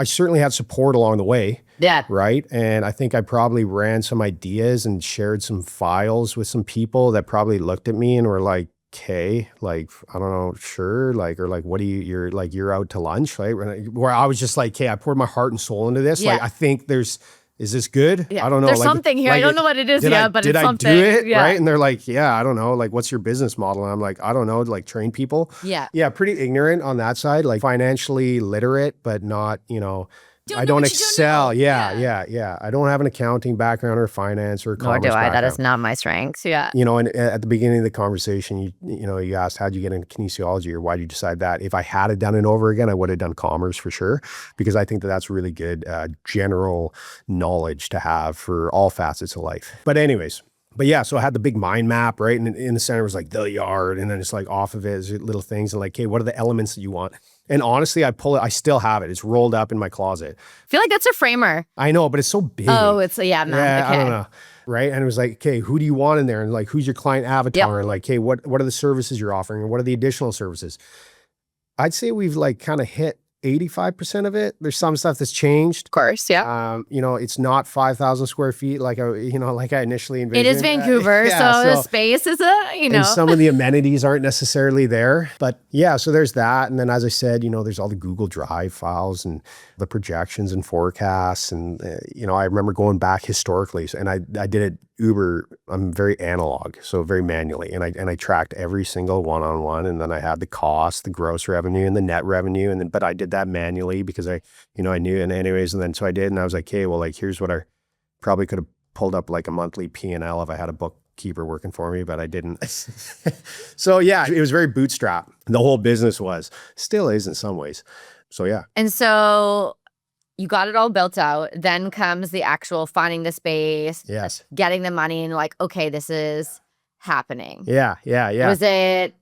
certainly had support along the way.
Yeah.
Right. And I think I probably ran some ideas and shared some files with some people that probably looked at me and were like, okay, like, I don't know, sure. Like, or like, what do you're out to lunch, right? Where I was just like, okay, I poured my heart and soul into this.
Yeah.
Like, I think is this good?
Yeah.
I don't know.
There's something here. I don't know what it is yet, but it's something.
Did I do it? Yeah. Right. And they're like, yeah, I don't know. Like, what's your business model? And I'm like, I don't know. Like, train people.
Yeah.
Yeah. Pretty ignorant on that side, like financially literate, but not, I don't excel. Yeah. I don't have an accounting background or finance or commerce
Nor do I.
background.
That is not my strength. Yeah.
And at the beginning of the conversation, you asked, how'd you get into kinesiology or why did you decide that? If I had it done it over again, I would have done commerce for sure, because I think that's really good general knowledge to have for all facets of life. But anyways. But yeah, so I had the big mind map, right? And in the center was like the yard. And then it's like off of it is little things. And like, hey, what are the elements that you want? And honestly, I still have it. It's rolled up in my closet.
I feel like that's a framer.
I know, but it's so big.
Oh, it's, okay.
I don't know. Right. And it was like, okay, who do you want in there? And like, who's your client avatar?
Yep.
And like, hey, what are the services you're offering? And what are the additional services? I'd say we've like kind of hit 85% of it. There's some stuff that's changed.
Of course, yeah.
It's not 5,000 square feet like I initially envisioned.
It is Vancouver, so the space is
And some of the amenities aren't necessarily there. But yeah, so there's that. And then as I said, there's all the Google Drive files and the projections and forecasts. And, I remember going back historically and I did it I'm very analog, so very manually. And I tracked every single one-on-one. And then I had the cost, the gross revenue and the net revenue. But I did that manually because I knew. And anyways, and then so I did. And I was like, okay, well, like, here's what I probably could have pulled up like a monthly P&L if I had a bookkeeper working for me, but I didn't. So yeah, it was very bootstrap. The whole business still is in some ways. So yeah.
And so you got it all built out. Then comes the actual finding the space.
Yes.
Getting the money and like, okay, this is happening.
Yeah.
Was it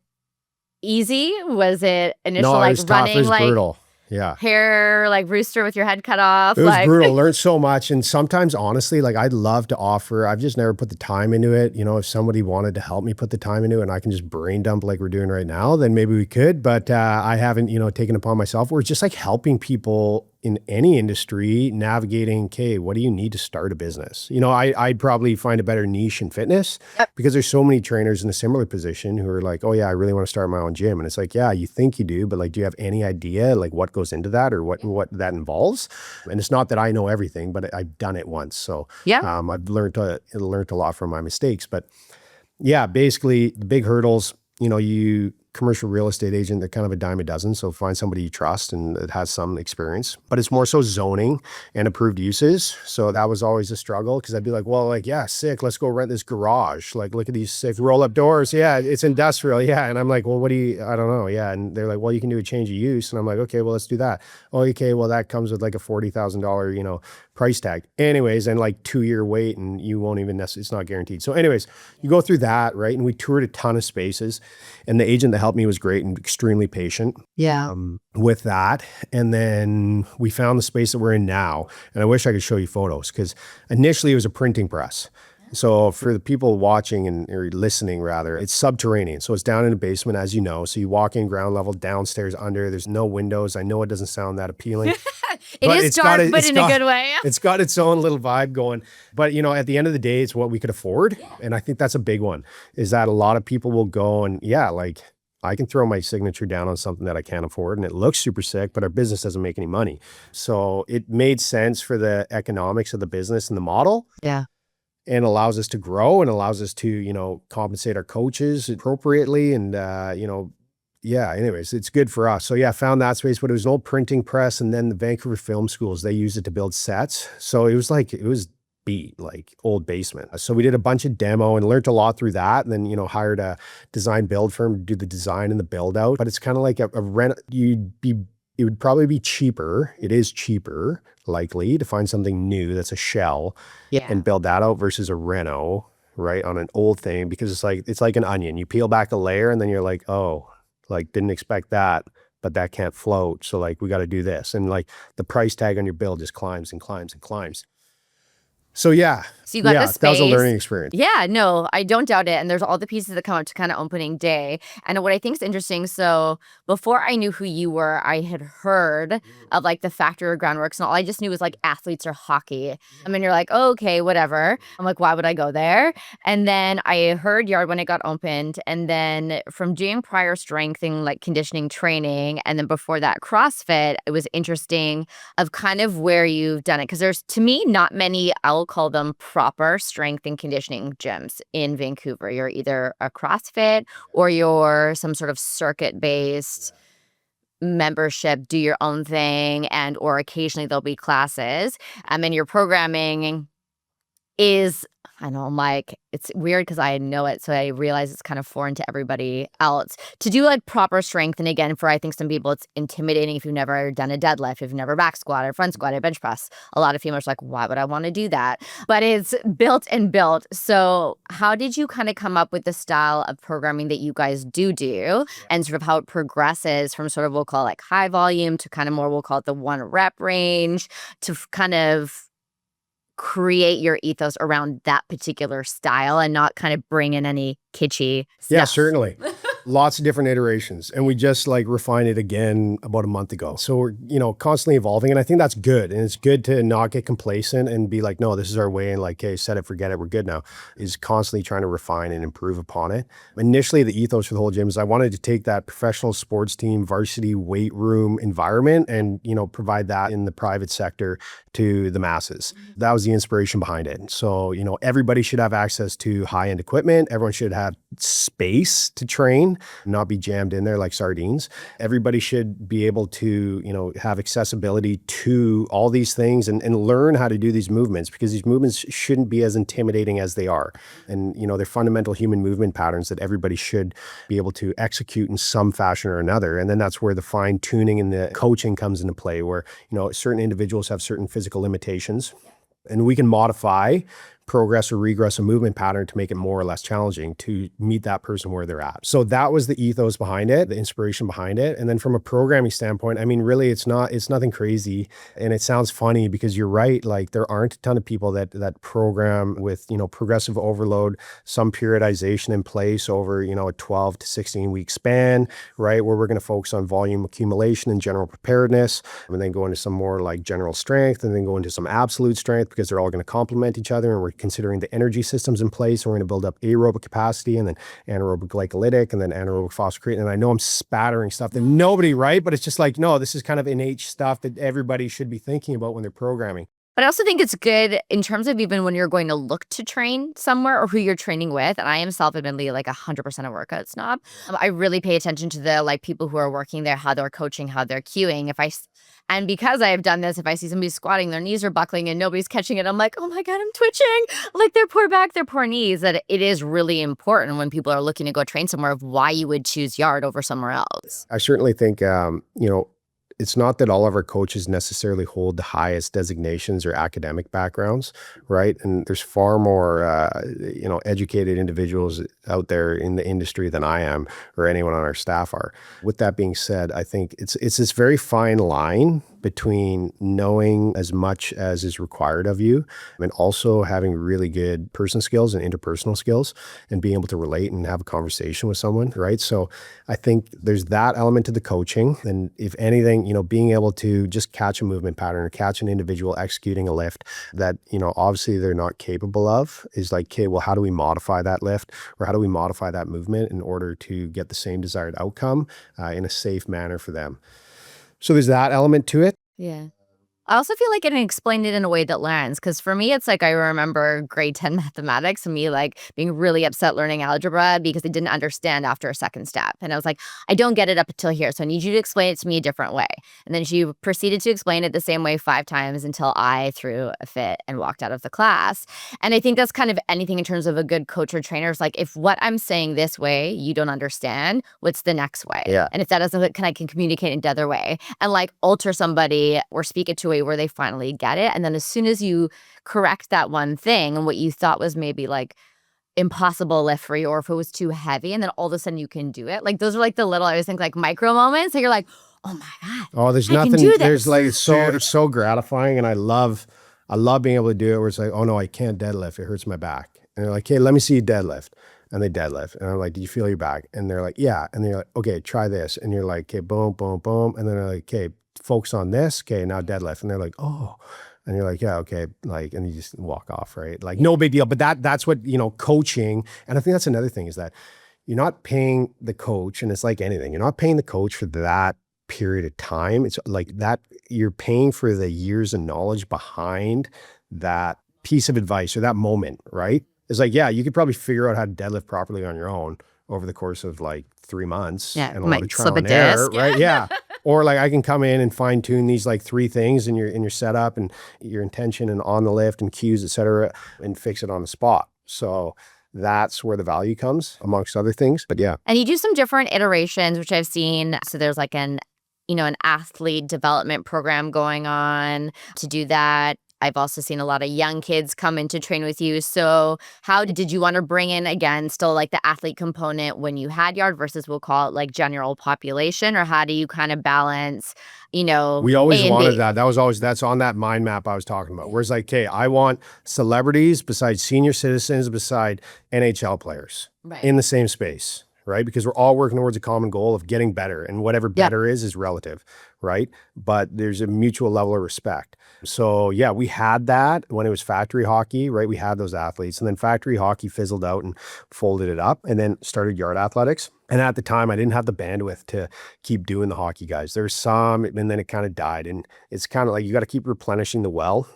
easy? Was it initial
it was
running
tough. It was
like
brutal. Yeah.
Hair like rooster with your head cut off?
It was brutal. Learned so much. And sometimes, honestly, like I'd love to offer. I've just never put the time into it. If somebody wanted to help me put the time into it and I can just brain dump like we're doing right now, then maybe we could. But I haven't, taken upon myself. We're just like helping people in any industry, navigating, okay, what do you need to start a business? I'd probably find a better niche in fitness because there's so many trainers in a similar position who are like, oh yeah, I really want to start my own gym. And it's like, yeah, you think you do, but like, do you have any idea like what goes into that or what that involves? And it's not that I know everything, but I've done it once. So I've learned a lot from my mistakes. But yeah, basically the big hurdles, commercial real estate agent, they're kind of a dime a dozen. So find somebody you trust and that has some experience, but it's more so zoning and approved uses. So that was always a struggle because I'd be like, well, like, yeah, sick. Let's go rent this garage. Like, look at these sick roll up doors. Yeah, it's industrial. Yeah. And I'm like, well, I don't know. Yeah. And they're like, well, you can do a change of use. And I'm like, okay, well, let's do that. Oh, okay. Well, that comes with like a $40,000, price tag. Anyways, and like 2-year wait and you won't even it's not guaranteed. So anyways, you go through that, right? And we toured a ton of spaces and the agent that helped me was great and extremely patient with that. And then we found the space that we're in now. And I wish I could show you photos because initially it was a printing press. So for the people watching or listening rather, it's subterranean. So it's down in a basement, as you know. So you walk in ground level, downstairs, under. There's no windows. I know it doesn't sound that appealing.
It is dark, but in a good way.
It's got its own little vibe going. But, at the end of the day, it's what we could afford. Yeah. And I think that's a big one, is that a lot of people will go and, I can throw my signature down on something that I can't afford and it looks super sick, but our business doesn't make any money. So it made sense for the economics of the business and the model.
Yeah.
And allows us to grow and allows us to, compensate our coaches appropriately. And, anyways, it's good for us. So yeah, I found that space, but it was an old printing press. And then the Vancouver film schools, they used it to build sets. So it was beat, like old basement. So we did a bunch of demo and learned a lot through that. And then, hired a design build firm to do the design and the build out. But it's kind of like a rent, it would probably be cheaper. It is cheaper, likely, to find something new that's a shell and build that out versus a reno, right, on an old thing, because it's like an onion. You peel back a layer and then you're like, oh, like didn't expect that, but that can't float. So like we got to do this. And like the price tag on your bill just climbs and climbs and climbs. So yeah.
So you got the space.
That was a learning experience.
Yeah, no, I don't doubt it. And there's all the pieces that come up to kind of opening day. And what I think is interesting, so before I knew who you were, I had heard of like the factory or groundworks, and all I just knew was like athletes or hockey. I mean, you're like, oh, okay, whatever. I'm like, why would I go there? And then I heard Yard when it got opened. And then from doing prior strength and like conditioning training, and then before that CrossFit, it was interesting of kind of where you've done it. Because there's, to me, not many, I'll call them proper strength and conditioning gyms in Vancouver. You're either a CrossFit or you're some sort of circuit-based membership, do your own thing, and or occasionally there'll be classes. And your programming is, I know, I'm like, it's weird because I know it, so I realize it's kind of foreign to everybody else. To do like proper strength, and again, for I think some people, it's intimidating if you've never done a deadlift, if you've never back squat or front squat or bench press. A lot of females are like, why would I want to do that? But it's built and built. So how did you kind of come up with the style of programming that you guys do and sort of how it progresses from sort of, we'll call it like high volume to kind of more, we'll call it the 1 rep range to kind of create your ethos around that particular style and not kind of bring in any kitschy stuff?
Yeah, certainly. Lots of different iterations. And we just like refined it again about a month ago. So we're, constantly evolving. And I think that's good. And it's good to not get complacent and be like, no, this is our way. And like, hey, set it, forget it. We're good now. Is constantly trying to refine and improve upon it. Initially, the ethos for the whole gym is I wanted to take that professional sports team, varsity weight room environment and, provide that in the private sector to the masses. That was the inspiration behind it. So, everybody should have access to high-end equipment. Everyone should have space to train, not be jammed in there like sardines. Everybody should be able to, have accessibility to all these things and learn how to do these movements, because these movements shouldn't be as intimidating as they are. And, they're fundamental human movement patterns that everybody should be able to execute in some fashion or another. And then that's where the fine tuning and the coaching comes into play, where, certain individuals have certain physical limitations. And we can modify progress or regress a movement pattern to make it more or less challenging to meet that person where they're at. So that was the ethos behind it, the inspiration behind it. And then from a programming standpoint, I mean, really, it's nothing crazy. And it sounds funny because you're right. Like there aren't a ton of people that program with, progressive overload, some periodization in place over, a 12 to 16 week span, right? Where we're going to focus on volume accumulation and general preparedness, and then go into some more like general strength, and then go into some absolute strength because they're all going to complement each other. And we're considering the energy systems in place. And we're going to build up aerobic capacity and then anaerobic glycolytic and then anaerobic phosphocreatine. And I know I'm spattering stuff that nobody, right? But it's just like, no, this is kind of innate stuff that everybody should be thinking about when they're programming.
But I also think it's good in terms of even when you're going to look to train somewhere or who you're training with. And I am self-admittedly like 100% a workout snob. I really pay attention to the like people who are working there, how they're coaching, how they're cueing. And because I have done this, if I see somebody squatting, their knees are buckling and nobody's catching it, I'm like, oh my God, I'm twitching. Like their poor back, their poor knees. That it is really important when people are looking to go train somewhere of why you would choose yard over somewhere else.
I certainly think, it's not that all of our coaches necessarily hold the highest designations or academic backgrounds, right? And there's far more, educated individuals out there in the industry than I am or anyone on our staff are. With that being said, I think it's this very fine line between knowing as much as is required of you and also having really good person skills and interpersonal skills and being able to relate and have a conversation with someone, right? So I think there's that element to the coaching. And if anything, being able to just catch a movement pattern or catch an individual executing a lift that, obviously they're not capable of is like, okay, well, how do we modify that lift or how do we modify that movement in order to get the same desired outcome in a safe manner for them? So there's that element to it.
Yeah. I also feel like it explained it in a way that lands. Because for me, it's like I remember grade 10 mathematics and me like being really upset learning algebra because I didn't understand after a second step. And I was like, I don't get it up until here. So I need you to explain it to me a different way. And then she proceeded to explain it the same way 5 times until I threw a fit and walked out of the class. And I think that's kind of anything in terms of a good coach or trainer. It's like, if what I'm saying this way, you don't understand, what's the next way?
Yeah.
And if that doesn't, I can communicate in the other way and like alter somebody or speak it to a where they finally get it. And then as soon as you correct that one thing and what you thought was maybe like impossible lift for you or if it was too heavy, and then all of a sudden you can do it. Like those are like the little, I always think like micro moments that you're like, oh my God.
Oh, there's
I can
nothing,
do this.
there's like, it's so gratifying. And I love being able to do it where it's like, oh no, I can't deadlift. It hurts my back. And they're like, hey, let me see you deadlift. And they deadlift. And I'm like, do you feel your back? And they're like, yeah. And they're like, okay, try this. And you're like, okay, boom, boom, boom. And then they're like, okay, focus on this. Okay, now deadlift. And they're like, oh. And you're like, yeah, okay. Like, and you just walk off, right? Like, no big deal. But that's what, coaching. And I think that's another thing is that you're not paying the coach, and it's like anything, you're not paying the coach for that period of time. It's like that you're paying for the years of knowledge behind that piece of advice or that moment, right? It's like, yeah, you could probably figure out how to deadlift properly on your own over the course of like 3 months and a lot of trial and error, right? Yeah. Or like I can come in and fine tune these like 3 things in your setup and your intention and on the lift and cues, et cetera, and fix it on the spot. So that's where the value comes amongst other things. But yeah.
And you do some different iterations, which I've seen. So there's like an athlete development program going on to do that. I've also seen a lot of young kids come in to train with you. So how did you want to bring in, again, still like the athlete component when you had yard versus we'll call it like general population, or how do you kind of balance,
We always wanted that. That's on that mind map I was talking about. Whereas like, okay, I want celebrities besides senior citizens, beside NHL players in the same space. Right? Because we're all working towards a common goal of getting better, and whatever better is relative, right? But there's a mutual level of respect. So yeah, we had that when it was factory hockey, right? We had those athletes, and then factory hockey fizzled out and folded it up, and then started yard athletics. And at the time, I didn't have the bandwidth to keep doing the hockey guys. There's some, and then it kind of died. And it's kind of like you got to keep replenishing the well.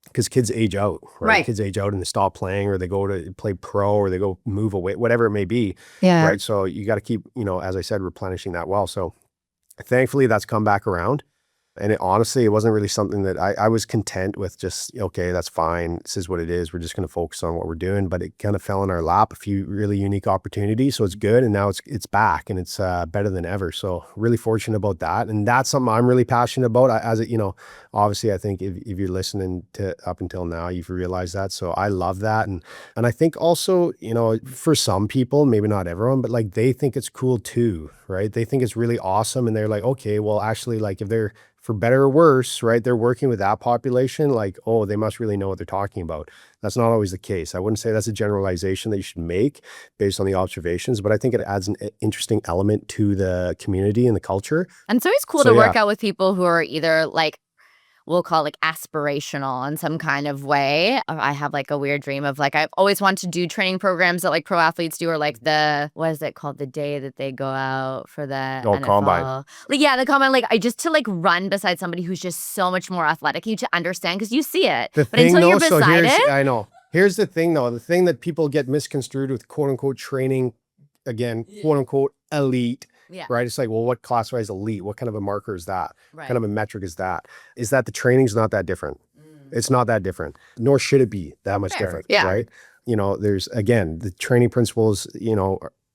Because kids age out, right? Kids age out and they stop playing, or they go to play pro, or they go move away, whatever it may be, right? So you got to keep, as I said, replenishing that well. So thankfully that's come back around. And honestly, it wasn't really something that I was content with. Just, okay, that's fine. This is what it is. We're just going to focus on what we're doing. But it kind of fell in our lap, a few really unique opportunities. So it's good. And now it's back, and it's better than ever. So really fortunate about that. And that's something I'm really passionate about. Obviously, I think if you're listening to up until now, you've realized that. So I love that. And I think also, for some people, maybe not everyone, but like they think it's cool too, right? They think it's really awesome. And they're like, okay, well, actually, like if they're, for better or worse, right, they're working with that population, like, oh, they must really know what they're talking about. That's not always the case. I wouldn't say that's a generalization that you should make based on the observations, but I think it adds an interesting element to the community and the culture.
And it's always cool to work out with people who are either like, we'll call it like aspirational in some kind of way. I have like a weird dream of like, I've always wanted to do training programs that like pro athletes do, or like what is it called? The day that they go out for the NFL.
Combine.
Like, yeah, the combine, like just to like run beside somebody who's just so much more athletic, you to understand, because you see it. But until you're beside it.
I know. Here's the thing though, the thing that people get misconstrued with quote unquote training, again, quote unquote elite.
Yeah.
Right. It's like, well, what classifies elite? What kind of a marker is that?
Right.
What kind of a metric is that? Is that the training's not that different? It's not that different, nor should it be that much different.
Yeah.
Right. There's, again, the training principles,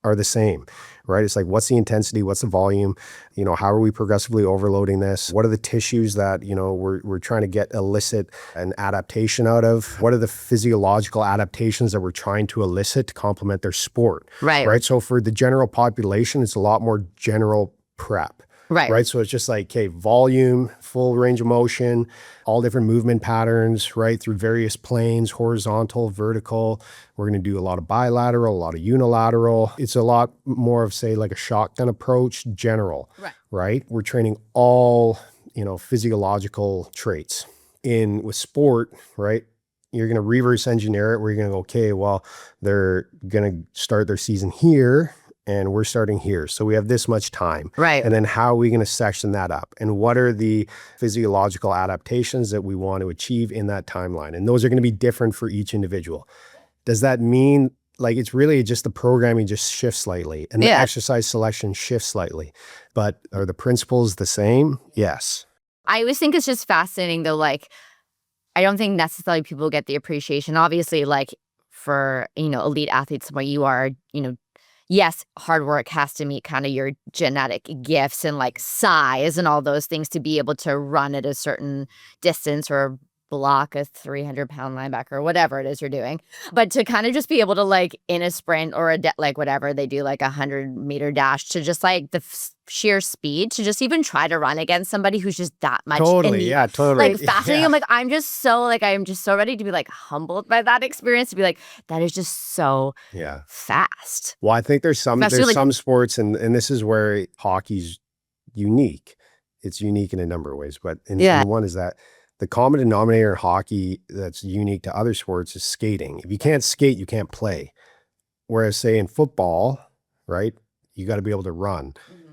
are the same, right? It's like, what's the intensity? What's the volume? How are we progressively overloading this? What are the tissues that, we're trying to elicit an adaptation out of? What are the physiological adaptations that we're trying to elicit to complement their sport?
Right.
So for the general population, it's a lot more general prep. Right. So it's just like, okay, volume, full range of motion, all different movement patterns, right? Through various planes, horizontal, vertical. We're going to do a lot of bilateral, a lot of unilateral. It's a lot more of, say, like a shotgun approach, general. Right. We're training all, physiological traits. With sport, right? You're going to reverse engineer it where you're going to go, okay, well, they're going to start their season here, and we're starting here. So we have this much time.
Right.
And then how are we going to section that up? And what are the physiological adaptations that we want to achieve in that timeline? And those are going to be different for each individual. Does that mean, like, it's really just the programming just shifts slightly and the exercise selection shifts slightly, but are the principles the same? Yes.
I always think it's just fascinating though. Like, I don't think necessarily people get the appreciation, obviously, like for, elite athletes where you are, yes, hard work has to meet kind of your genetic gifts and like size and all those things to be able to run at a certain distance or block a 300-pound linebacker or whatever it is you're doing. But to kind of just be able to like in a sprint or like whatever they do, like 100-meter dash, to just like the sheer speed to just even try to run against somebody who's just that much.
Totally.
Like fascinating. Yeah. I'm just so ready to be like humbled by that experience, to be like, that is just so fast.
Well, I think there's some sports, and this is where hockey's unique. It's unique in a number of ways, but in one is that the common denominator in hockey that's unique to other sports is skating. If you can't skate, you can't play. Whereas, say, in football, right, you got to be able to run.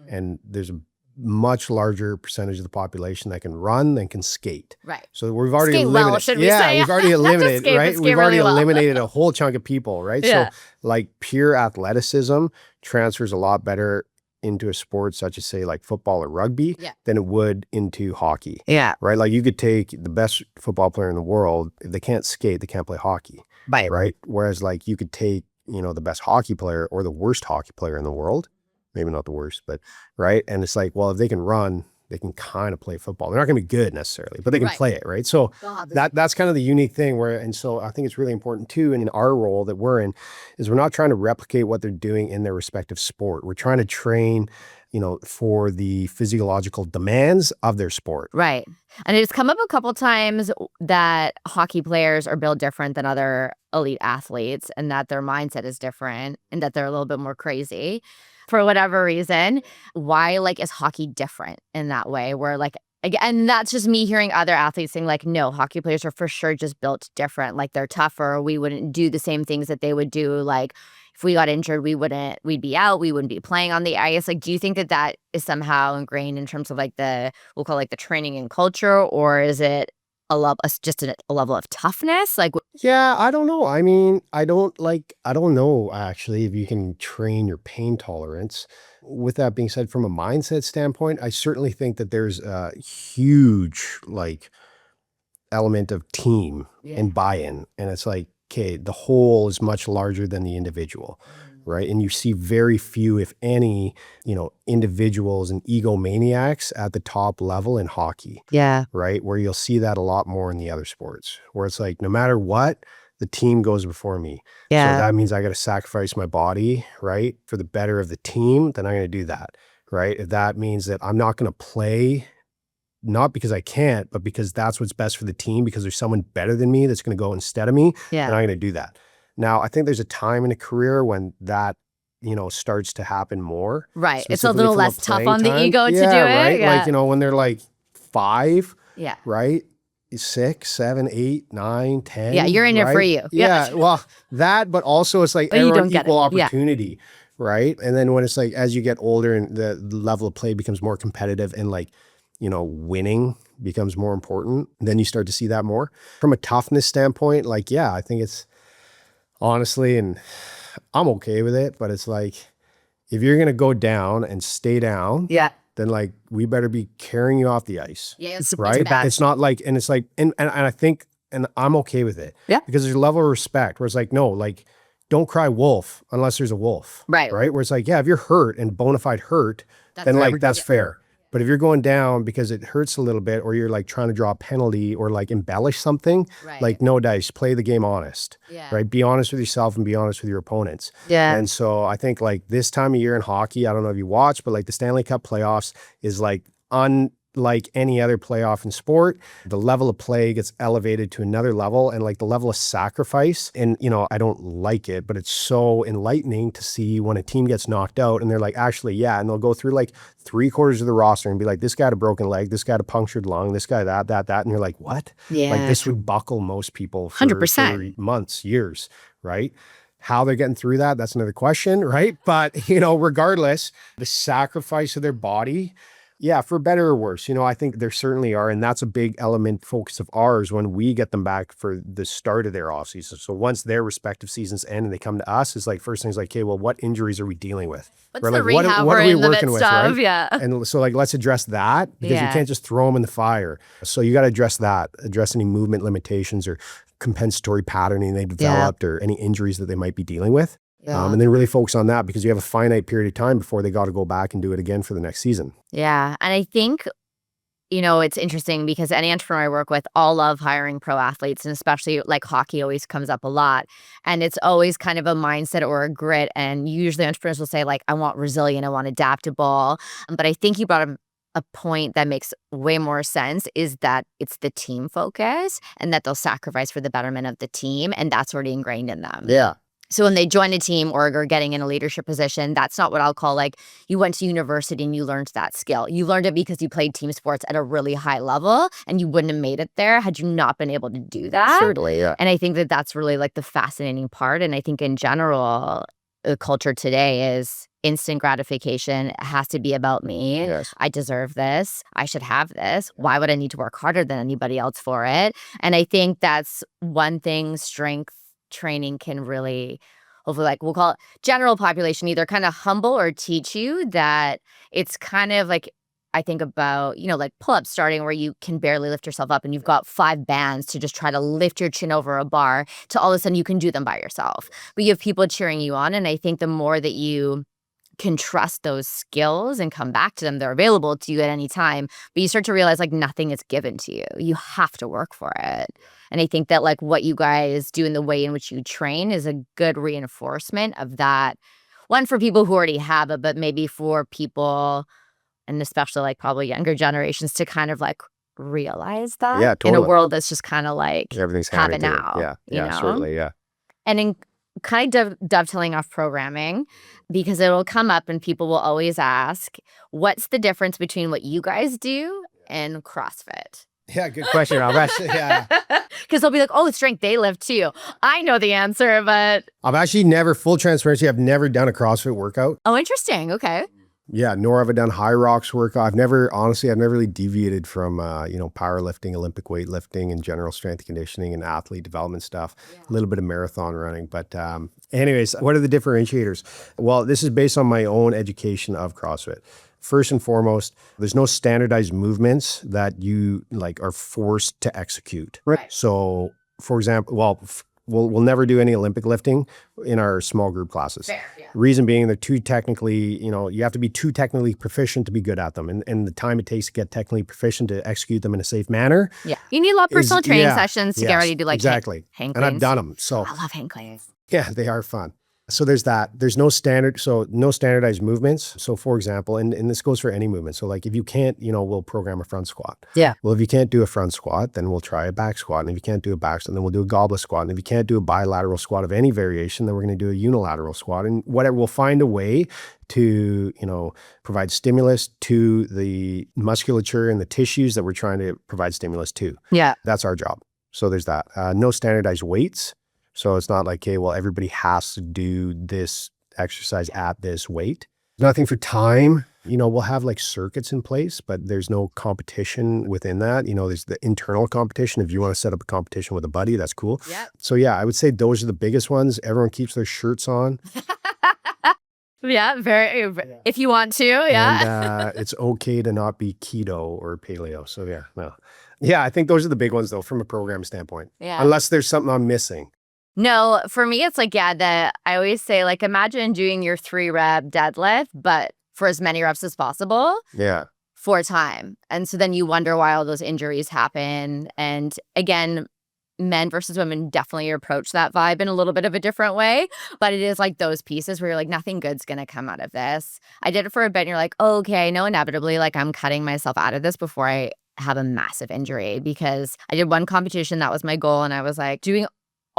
And there's a much larger percentage of the population that can run than can skate.
Right.
So we've already
skate
eliminated.
Well, should we say?
We've already eliminated,
skate,
right? We've already eliminated a whole chunk of people, right?
Yeah.
So like pure athleticism transfers a lot better into a sport such as, say, like football or rugby than it would into hockey.
Yeah.
Right? Like you could take the best football player in the world, if they can't skate, they can't play hockey. Right? Whereas like you could take, the best hockey player or the worst hockey player in the world, maybe not the worst, but right? And it's like, well, if they can run, they can kind of play football. They're not going to be good necessarily, but they can play it, right? So that's kind of the unique thing and so I think it's really important too, in our role that we're in, is we're not trying to replicate what they're doing in their respective sport. We're trying to train, for the physiological demands of their sport.
Right. And it's come up a couple times that hockey players are built different than other elite athletes, and that their mindset is different, and that they're a little bit more crazy for whatever reason. Why, like, is hockey different in that way? Where, like, and that's just me hearing other athletes saying, like, no, hockey players are for sure just built different. Like, they're tougher. We wouldn't do the same things that they would do. Like, if we got injured, we'd be out. We wouldn't be playing on the ice. Like, do you think that is somehow ingrained in terms of like we'll call like the training and culture, or is it a level of toughness? Like,
Yeah, I don't know. I mean, I don't know actually if you can train your pain tolerance. With that being said, from a mindset standpoint, I certainly think that there's a huge element of team and buy-in. And it's like, okay, the whole is much larger than the individual, right? And you see very few, if any, individuals and egomaniacs at the top level in hockey,
yeah,
right? Where you'll see that a lot more in the other sports, where it's like, no matter what, the team goes before me. So
yeah,
that means I got to sacrifice my body, right? For the better of the team, then I'm going to do that, right? If that means that I'm not going to play, not because I can't, but because that's what's best for the team, because there's someone better than me that's going to go instead of me, then I'm going to do that. Now, I think there's a time in a career when that, starts to happen more.
right. It's a
Specifically
little
from a
less tough
playing
on the
time.
ego to do
Yeah,
it.
right?
Yeah.
Like, when they're like 5,
Yeah.
right? 6, 7, 8, 9, 10.
Yeah, you're in it for
right?
you.
Yeah, well, that, but also it's like
But you
everyone
don't get
equal
it. Yeah.
opportunity, right? And then when it's like, as you get older and the level of play becomes more competitive and winning becomes more important, then you start to see that more. From a toughness standpoint, I think it's honestly, and I'm okay with it, but it's like, if you're going to go down and stay down,
Yeah.
then we better be carrying you off the ice.
Yeah.
Right?
bad.
It's not like, and it's like, and I think, and I'm okay with it.
Yeah.
Because there's a level of respect where it's like, no, don't cry wolf unless there's a wolf.
Right.
Right? Where it's like, yeah, if you're hurt and bona fide hurt, then that's fair. But if you're going down because it hurts a little bit, or you're trying to draw a penalty or embellish something,
Right.
no dice, play the game honest.
Yeah.
Right? Be honest with yourself and be honest with your opponents.
Yeah.
And so I think this time of year in hockey, I don't know if you watch, but the Stanley Cup playoffs is unlike any other playoff in sport. The level of play gets elevated to another level, and the level of sacrifice. And, I don't like it, but it's so enlightening to see when a team gets knocked out and they're like, actually, yeah. And they'll go through 3/4 of the roster and be like, this guy had a broken leg, this guy had a punctured lung, this guy that. And you're like, what?
Yeah.
This would buckle most people for
100%.
for months, years, right? How they're getting through that's another question, right? But, regardless, the sacrifice of their body, yeah, for better or worse, I think there certainly are. And that's a big element, focus of ours when we get them back for the start of their off season. So once their respective seasons end and they come to us, it's first thing's okay, well, what injuries are we dealing with?
What's
Or
the
what
rehab
are
we're
we
in the
working
midst
with,
of?
right?
Yeah.
And so let's address that, because you
Yeah.
can't just throw them in the fire. So you got to address that, address any movement limitations or compensatory patterning they developed or any injuries that they might be dealing with.
Yeah.
And then really focus on that, because you have a finite period of time before they got to go back and do it again for the next season.
Yeah. And I think, it's interesting because any entrepreneur I work with all love hiring pro athletes, and especially hockey always comes up a lot. And it's always kind of a mindset or a grit. And usually entrepreneurs will say I want resilient, I want adaptable. But I think you brought up a point that makes way more sense, is that it's the team focus and that they'll sacrifice for the betterment of the team. And that's already ingrained in them.
Yeah.
So when they join a team or are getting in a leadership position, that's not what I'll call you went to university and you learned that skill. You learned it because you played team sports at a really high level, and you wouldn't have made it there had you not been able to do that.
Certainly, yeah.
And I think that that's really the fascinating part. And I think in general, the culture today is instant gratification. It has to be about me.
Yes.
I deserve this. I should have this. Why would I need to work harder than anybody else for it? And I think that's one thing strength training can really, hopefully, we'll call it general population, either kind of humble or teach you that it's kind of I think about, pull-ups starting where you can barely lift yourself up and you've got 5 bands to just try to lift your chin over a bar, to all of a sudden you can do them by yourself. But you have people cheering you on. And I think the more that you can trust those skills and come back to them, they're available to you at any time. But you start to realize nothing is given to you. You have to work for it. And I think that what you guys do in the way in which you train is a good reinforcement of that. One, for people who already have it, but maybe for people, and especially probably younger generations, to kind of realize that.
Yeah, totally.
In a world that's just kind of
Everything's
have it
handed to you.
now.
Yeah,
you know?
certainly, yeah.
And in kind of dovetailing off programming, because it'll come up and people will always ask, what's the difference between what you guys do and CrossFit?
Yeah, good question, Rob. Yeah.
Because they'll be like, oh, strength, they lift too. I know the answer, but...
I've actually never, full transparency, I've never done a CrossFit workout.
Oh, interesting. Okay.
Yeah, nor have I done high rocks work. I've never really deviated from, powerlifting, Olympic weightlifting, and general strength conditioning and athlete development stuff. A little bit of marathon running. But anyways, what are the differentiators? Well, this is based on my own education of CrossFit. First and foremost, there's no standardized movements that you are forced to execute.
Right.
So, for example, we'll never do any Olympic lifting in our small group classes.
Fair, yeah.
Reason being, they're too technically, you have to be too technically proficient to be good at them. And the time it takes to get technically proficient to execute them in a safe manner.
Yeah. You need a lot of personal training sessions to get ready to
exactly.
hang
and I've
cleans.
done them. So
I love hang cleans.
yeah, they are fun. So there's that. There's no standardized movements. So for example, and this goes for any movement. So if you can't, we'll program a front squat.
Yeah.
Well, if you can't do a front squat, then we'll try a back squat. And if you can't do a back squat, then we'll do a goblet squat. And if you can't do a bilateral squat of any variation, then we're going to do a unilateral squat. And whatever, we'll find a way to, provide stimulus to the musculature and the tissues that we're trying to provide stimulus to.
Yeah.
That's our job. So there's that. No standardized weights. So it's not like, okay, well, everybody has to do this exercise at this weight. Nothing for time. We'll have circuits in place, but there's no competition within that. There's the internal competition. If you want to set up a competition with a buddy, that's cool.
Yeah.
So yeah, I would say those are the biggest ones. Everyone keeps their shirts on.
Yeah, very. If you want to, yeah.
And it's okay to not be keto or paleo. So yeah, no. Yeah, I think those are the big ones though, from a program standpoint.
Yeah.
Unless there's something I'm missing.
No, for me, it's I always say, imagine doing your 3-rep deadlift, but for as many reps as possible.
Yeah.
For time. And so then you wonder why all those injuries happen. And again, men versus women definitely approach that vibe in a little bit of a different way. But it is those pieces where you're nothing good's going to come out of this. I did it for a bit and you're oh, okay, I know inevitably, I'm cutting myself out of this before I have a massive injury, because I did one competition, that was my goal. And I was doing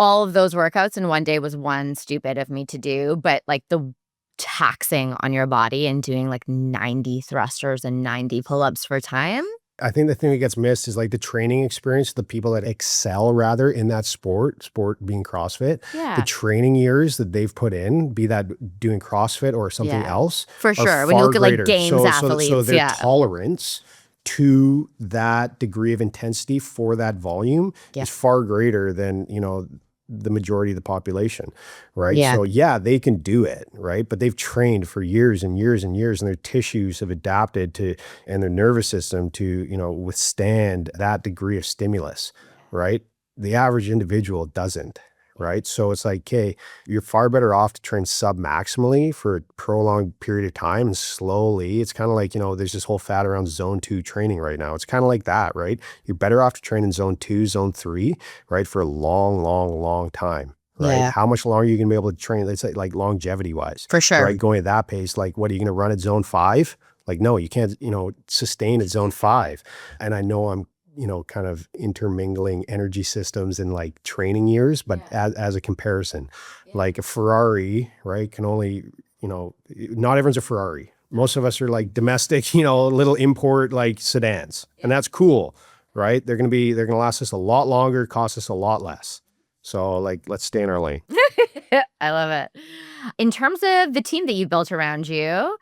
all of those workouts in one day was one stupid of me to do, but the taxing on your body and doing 90 thrusters and 90 pull-ups for time.
I think the thing that gets missed is the training experience, the people that excel rather in that sport being CrossFit, the training years that they've put in, be that doing CrossFit or something else.
For sure. When you look at games athletes.
So their tolerance to that degree of intensity for that volume is far greater than, the majority of the population, right?
Yeah.
So yeah, they can do it, right? But they've trained for years and years and years, and their tissues have adapted to, and their nervous system to, withstand that degree of stimulus, right? The average individual doesn't, right? So it's okay, you're far better off to train sub-maximally for a prolonged period of time and slowly. It's kind of there's this whole fad around zone 2 training right now. It's kind of like that, right? You're better off to train in zone 2, zone 3, right? For a long, long, long time, right?
Yeah.
How much longer are you going to be able to train, let's say longevity wise?
For sure.
Right? Going at that pace, what are you going to run at zone 5? No, you can't, sustain at zone 5. And I know I'm, kind of intermingling energy systems and training years, but as a comparison, a Ferrari, right, can only, not everyone's a Ferrari. Most of us are domestic, little import sedans, and that's cool, right? They're going to last us a lot longer, cost us a lot less. So let's stay in our lane.
I love it. In terms of the team that you built around you,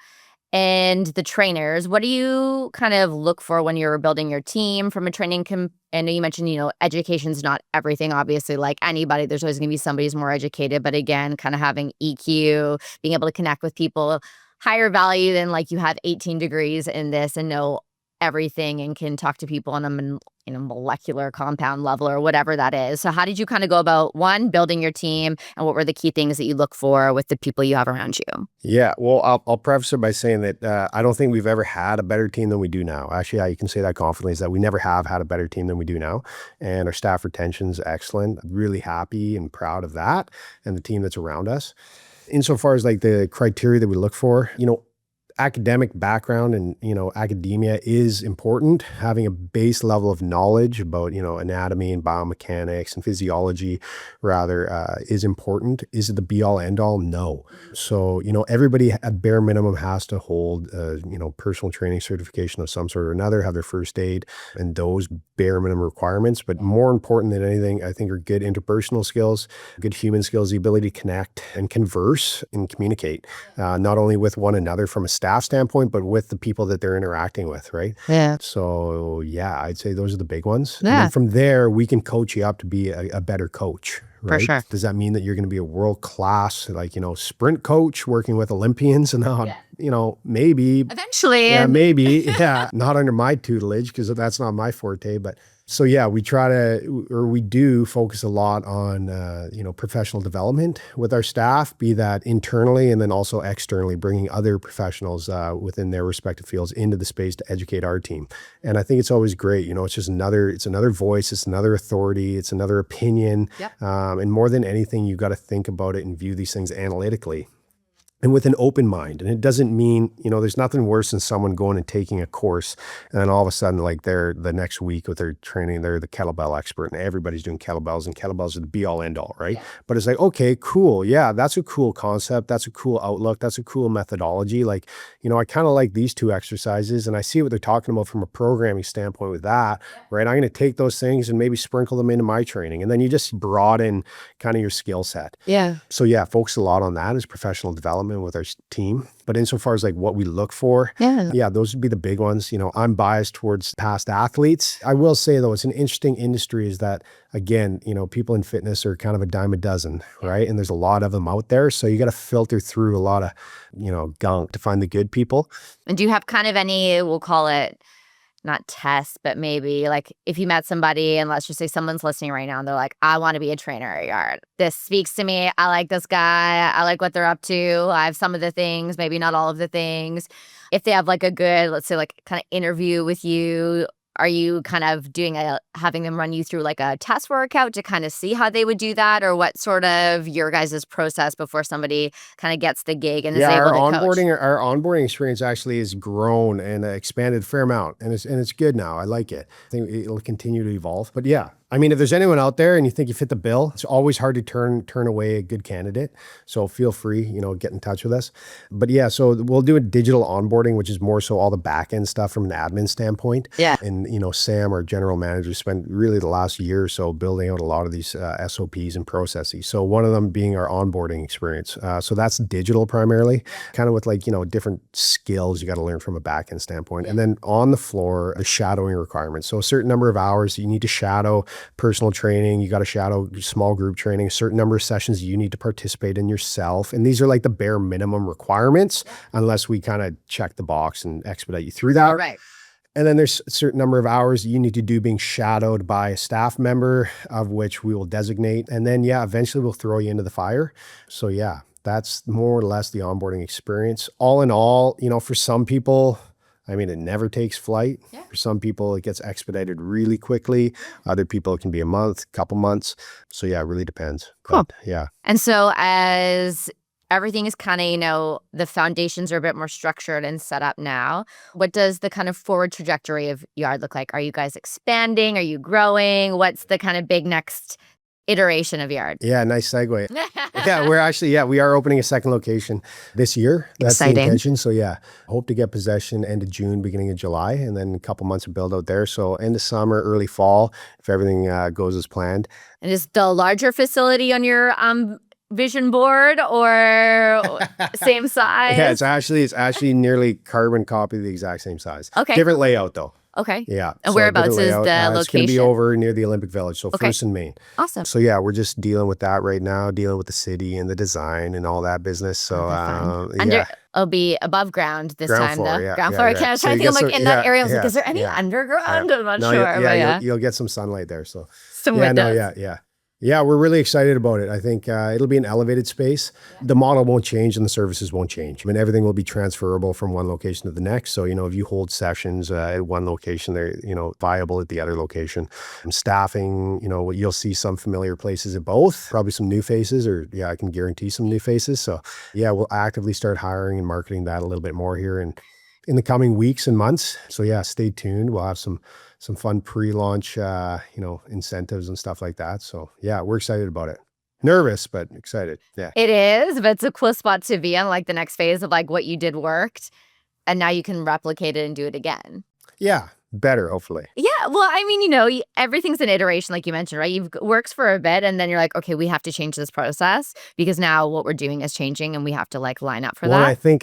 and the trainers, what do you kind of look for when you're building your team from a training? I know you mentioned, education's not everything, obviously, like anybody. There's always going to be somebody who's more educated. But again, kind of having EQ, being able to connect with people, higher value than you have 18 degrees in this and know everything and can talk to people on a molecular compound level or whatever that is. So how did you kind of go about, one, building your team, and what were the key things that you look for with the people you have around you?
Yeah, well, I'll preface it by saying that I don't think we've ever had a better team than we do now. Actually, yeah, you can say that confidently, is that we never have had a better team than we do now. And our staff retention's excellent. Really happy and proud of that and the team that's around us. Insofar as the criteria that we look for, academic background and, academia is important. Having a base level of knowledge about, anatomy and biomechanics and physiology rather is important. Is it the be all end all? No. So, everybody at bare minimum has to hold, personal training certification of some sort or another, have their first aid and those bare minimum requirements. But more important than anything, I think, are good interpersonal skills, good human skills, the ability to connect and converse and communicate, not only with one another from a staff staff standpoint, but with the people that they're interacting with, right?
Yeah.
So yeah, I'd say those are the big ones. And
Yeah.
then from there, we can coach you up to be a better coach, right?
sure.
Does that mean that you're going to be a world-class, like, sprint coach working with Olympians and maybe,
Eventually.
yeah, maybe, yeah, not under my tutelage because that's not my forte, but so yeah, we do focus a lot on, professional development with our staff, be that internally and then also externally, bringing other professionals within their respective fields into the space to educate our team. And I think it's always great. It's just it's another voice, it's another authority, it's another opinion.
Yep.
And more than anything, you got to think about it and view these things analytically. And with an open mind. And it doesn't mean, there's nothing worse than someone going and taking a course and then all of a sudden, like they're the next week with their training, they're the kettlebell expert and everybody's doing kettlebells and kettlebells are the be all end all, right? Yeah. But it's like, okay, cool. Yeah, that's a cool concept. That's a cool outlook. That's a cool methodology. Like, I kind of like these two exercises and I see what they're talking about from a programming standpoint with that, right? I'm going to take those things and maybe sprinkle them into my training. And then you just broaden kind of your skill set.
Yeah.
So yeah, focus a lot on that as professional development with our team. But insofar as like what we look for, yeah, those would be the big ones. I'm biased towards past athletes. I will say though, it's an interesting industry is that, again, people in fitness are kind of a dime a dozen, right? And there's a lot of them out there. So you got to filter through a lot of, gunk to find the good people.
And do you have kind of any, we'll call it, not tests, but maybe like if you met somebody and let's just say someone's listening right now and they're like, I want to be a trainer at Yard. This speaks to me. I like this guy. I like what they're up to. I have some of the things, maybe not all of the things. If they have like a good, let's say like kind of interview with you, are you kind of having them run you through like a test workout to kind of see how they would do that, or what sort of your guys' process before somebody kind of gets the gig and is able to coach?
Our onboarding experience actually has grown and expanded a fair amount, and it's good now. I like it. I think it'll continue to evolve. But yeah, I mean, if there's anyone out there and you think you fit the bill, it's always hard to turn away a good candidate. So feel free, get in touch with us. But yeah, so we'll do a digital onboarding, which is more so all the back end stuff from an admin standpoint. Yeah. And, Sam, our general manager, spent really the last year or so building out a lot of these SOPs and processes. So one of them being our onboarding experience. So that's digital primarily, kind of with like, different skills you got to learn from a back end standpoint. And then on the floor, the shadowing requirements. So a certain number of hours you need to shadow personal training, you got to shadow small group training, a certain number of sessions you need to participate in yourself. And these are like the bare minimum requirements, unless we kind of check the box and expedite you through that.
Right.
And then there's a certain number of hours you need to do being shadowed by a staff member, of which we will designate. And then, yeah, eventually we'll throw you into the fire. So yeah, that's more or less the onboarding experience. All in all, for some people, I mean, it never takes flight. Yeah. For some people, it gets expedited really quickly. Other people, it can be a month, couple months. So yeah, it really depends.
Cool.
But, yeah.
And so as everything is kind of, the foundations are a bit more structured and set up now, what does the kind of forward trajectory of Yard look like? Are you guys expanding? Are you growing? What's the kind of big next iteration of Yard?
Yeah, nice segue. Yeah, we are opening a second location this year. That's
exciting.
The intention. So yeah, hope to get possession end of June, beginning of July, and then a couple months of build out there. So end of summer, early fall, if everything goes as planned.
And is the larger facility on your vision board or same size?
Yeah, it's actually nearly carbon copy, the exact same size.
Okay.
Different layout though.
Okay.
Yeah.
And whereabouts is the location?
It's going to be over near the Olympic Village, so
Okay.
First and Main.
Awesome.
So yeah, we're just dealing with that right now, dealing with the city and the design and all that business. So yeah.
It'll be above ground this
Ground
time,
floor,
though.
yeah,
Ground
yeah,
floor.
yeah.
I can't
So
try to
you
think. I'm
get
like
some-
in that
yeah,
area. I was like,
yeah,
is there any
yeah.
underground? I'm not
No,
sure.
yeah,
but yeah.
you'll get some sunlight there. So
Some
yeah,
windows.
Yeah, we're really excited about it. I think it'll be an elevated space. The model won't change and the services won't change. I mean, everything will be transferable from one location to the next. So, if you hold sessions at one location, they're, viable at the other location. And staffing, you'll see some familiar places at both, probably some new faces, or I can guarantee some new faces. So yeah, we'll actively start hiring and marketing that a little bit more here in the coming weeks and months. So yeah, stay tuned. We'll have some fun pre-launch, incentives and stuff like that. So yeah, we're excited about it. Nervous, but excited. Yeah.
It is, but it's a cool spot to be in, like the next phase of like what you did worked. And now you can replicate it and do it again.
Yeah. Better, hopefully.
Yeah. Well, I mean, everything's an iteration, like you mentioned, right? You've works for a bit and then you're like, okay, we have to change this process because now what we're doing is changing and we have to like line up for that.
I think,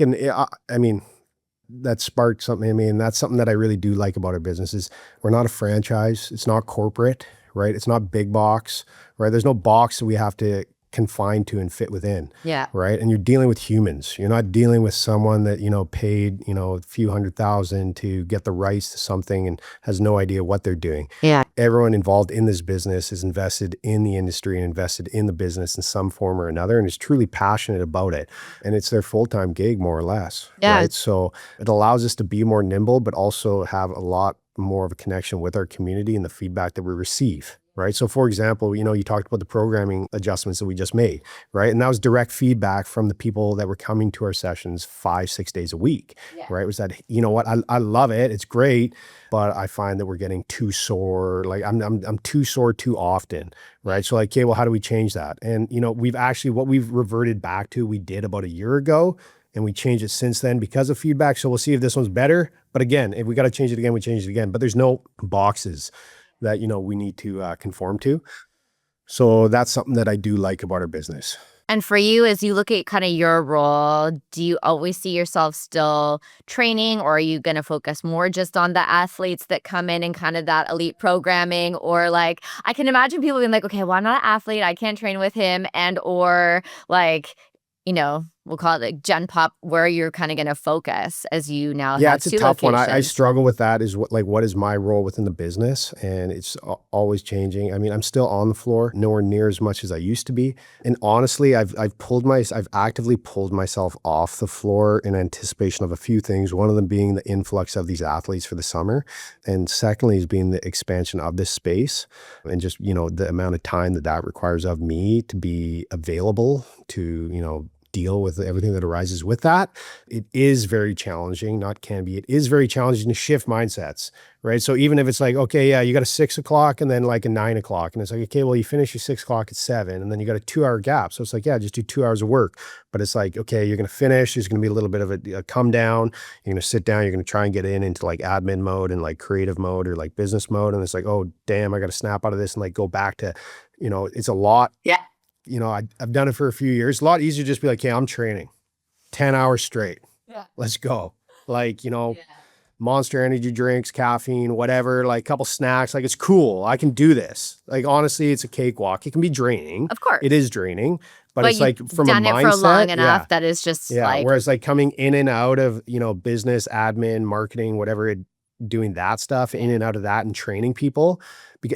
that sparked something in me. And that's something that I really do like about our business is we're not a franchise. It's not corporate, right? It's not big box, right? There's no box that we have to confine to and fit within.
Yeah.
Right. And you're dealing with humans. You're not dealing with someone that, paid, a few $100,000 to get the rights to something and has no idea what they're doing.
Yeah.
Everyone involved in this business is invested in the industry and invested in the business in some form or another and is truly passionate about it. And it's their full-time gig, more or less.
Yeah.
Right. So it allows us to be more nimble, but also have a lot more of a connection with our community and the feedback that we receive. Right. So for example, you talked about the programming adjustments that we just made, right? And that was direct feedback from the people that were coming to our sessions 5-6 days a week, right? It was that, what, I love it. It's great, but I find that we're getting too sore. Like I'm too sore too often, right? So like, okay, well, how do we change that? And, what we've reverted back to, we did about a year ago. And we changed it since then because of feedback. So we'll see if this one's better. But again, if we got to change it again, we change it again. But there's no boxes that, we need to conform to. So that's something that I do like about our business.
And for you, as you look at kind of your role, do you always see yourself still training, or are you going to focus more just on the athletes that come in and kind of that elite programming? Or like, I can imagine people being like, okay, well, I'm not an athlete. I can't train with him. And or like, we'll call it like Gen Pop, where you're kind of going to focus as you now have
it's a
two
tough one. I
locations.
struggle with that is what is my role within the business? And it's always changing. I mean, I'm still on the floor, nowhere near as much as I used to be. And honestly, I've actively pulled myself off the floor in anticipation of a few things. One of them being the influx of these athletes for the summer. And secondly is being the expansion of this space and just, the amount of time that requires of me to be available to, deal with everything that arises with that. It is very challenging, it is very challenging to shift mindsets, right? So even if it's like, okay, yeah, you got a 6 o'clock and then like a 9 o'clock. And it's like, okay, well, you finish your 6 o'clock at 7 and then you got a 2-hour gap. So it's like, yeah, just do 2 hours of work. But it's like, okay, you're going to finish. There's going to be a little bit of a come down. You're going to sit down. You're going to try and get into like admin mode and like creative mode or like business mode. And it's like, oh, damn, I got to snap out of this and like go back to, it's a lot.
Yeah.
I've done it for a few years. A lot easier to just be like, hey, I'm training 10 hours straight.
Yeah.
Let's go. Like, Monster energy drinks, caffeine, whatever, like a couple snacks. Like, it's cool. I can do this. Like, honestly, it's a cakewalk. It can be draining.
Of course.
It is draining. But it's like from
done
a mindset.
It for long enough that is just like.
Whereas like coming in and out of, business, admin, marketing, whatever, doing that stuff, in and out of that and training people.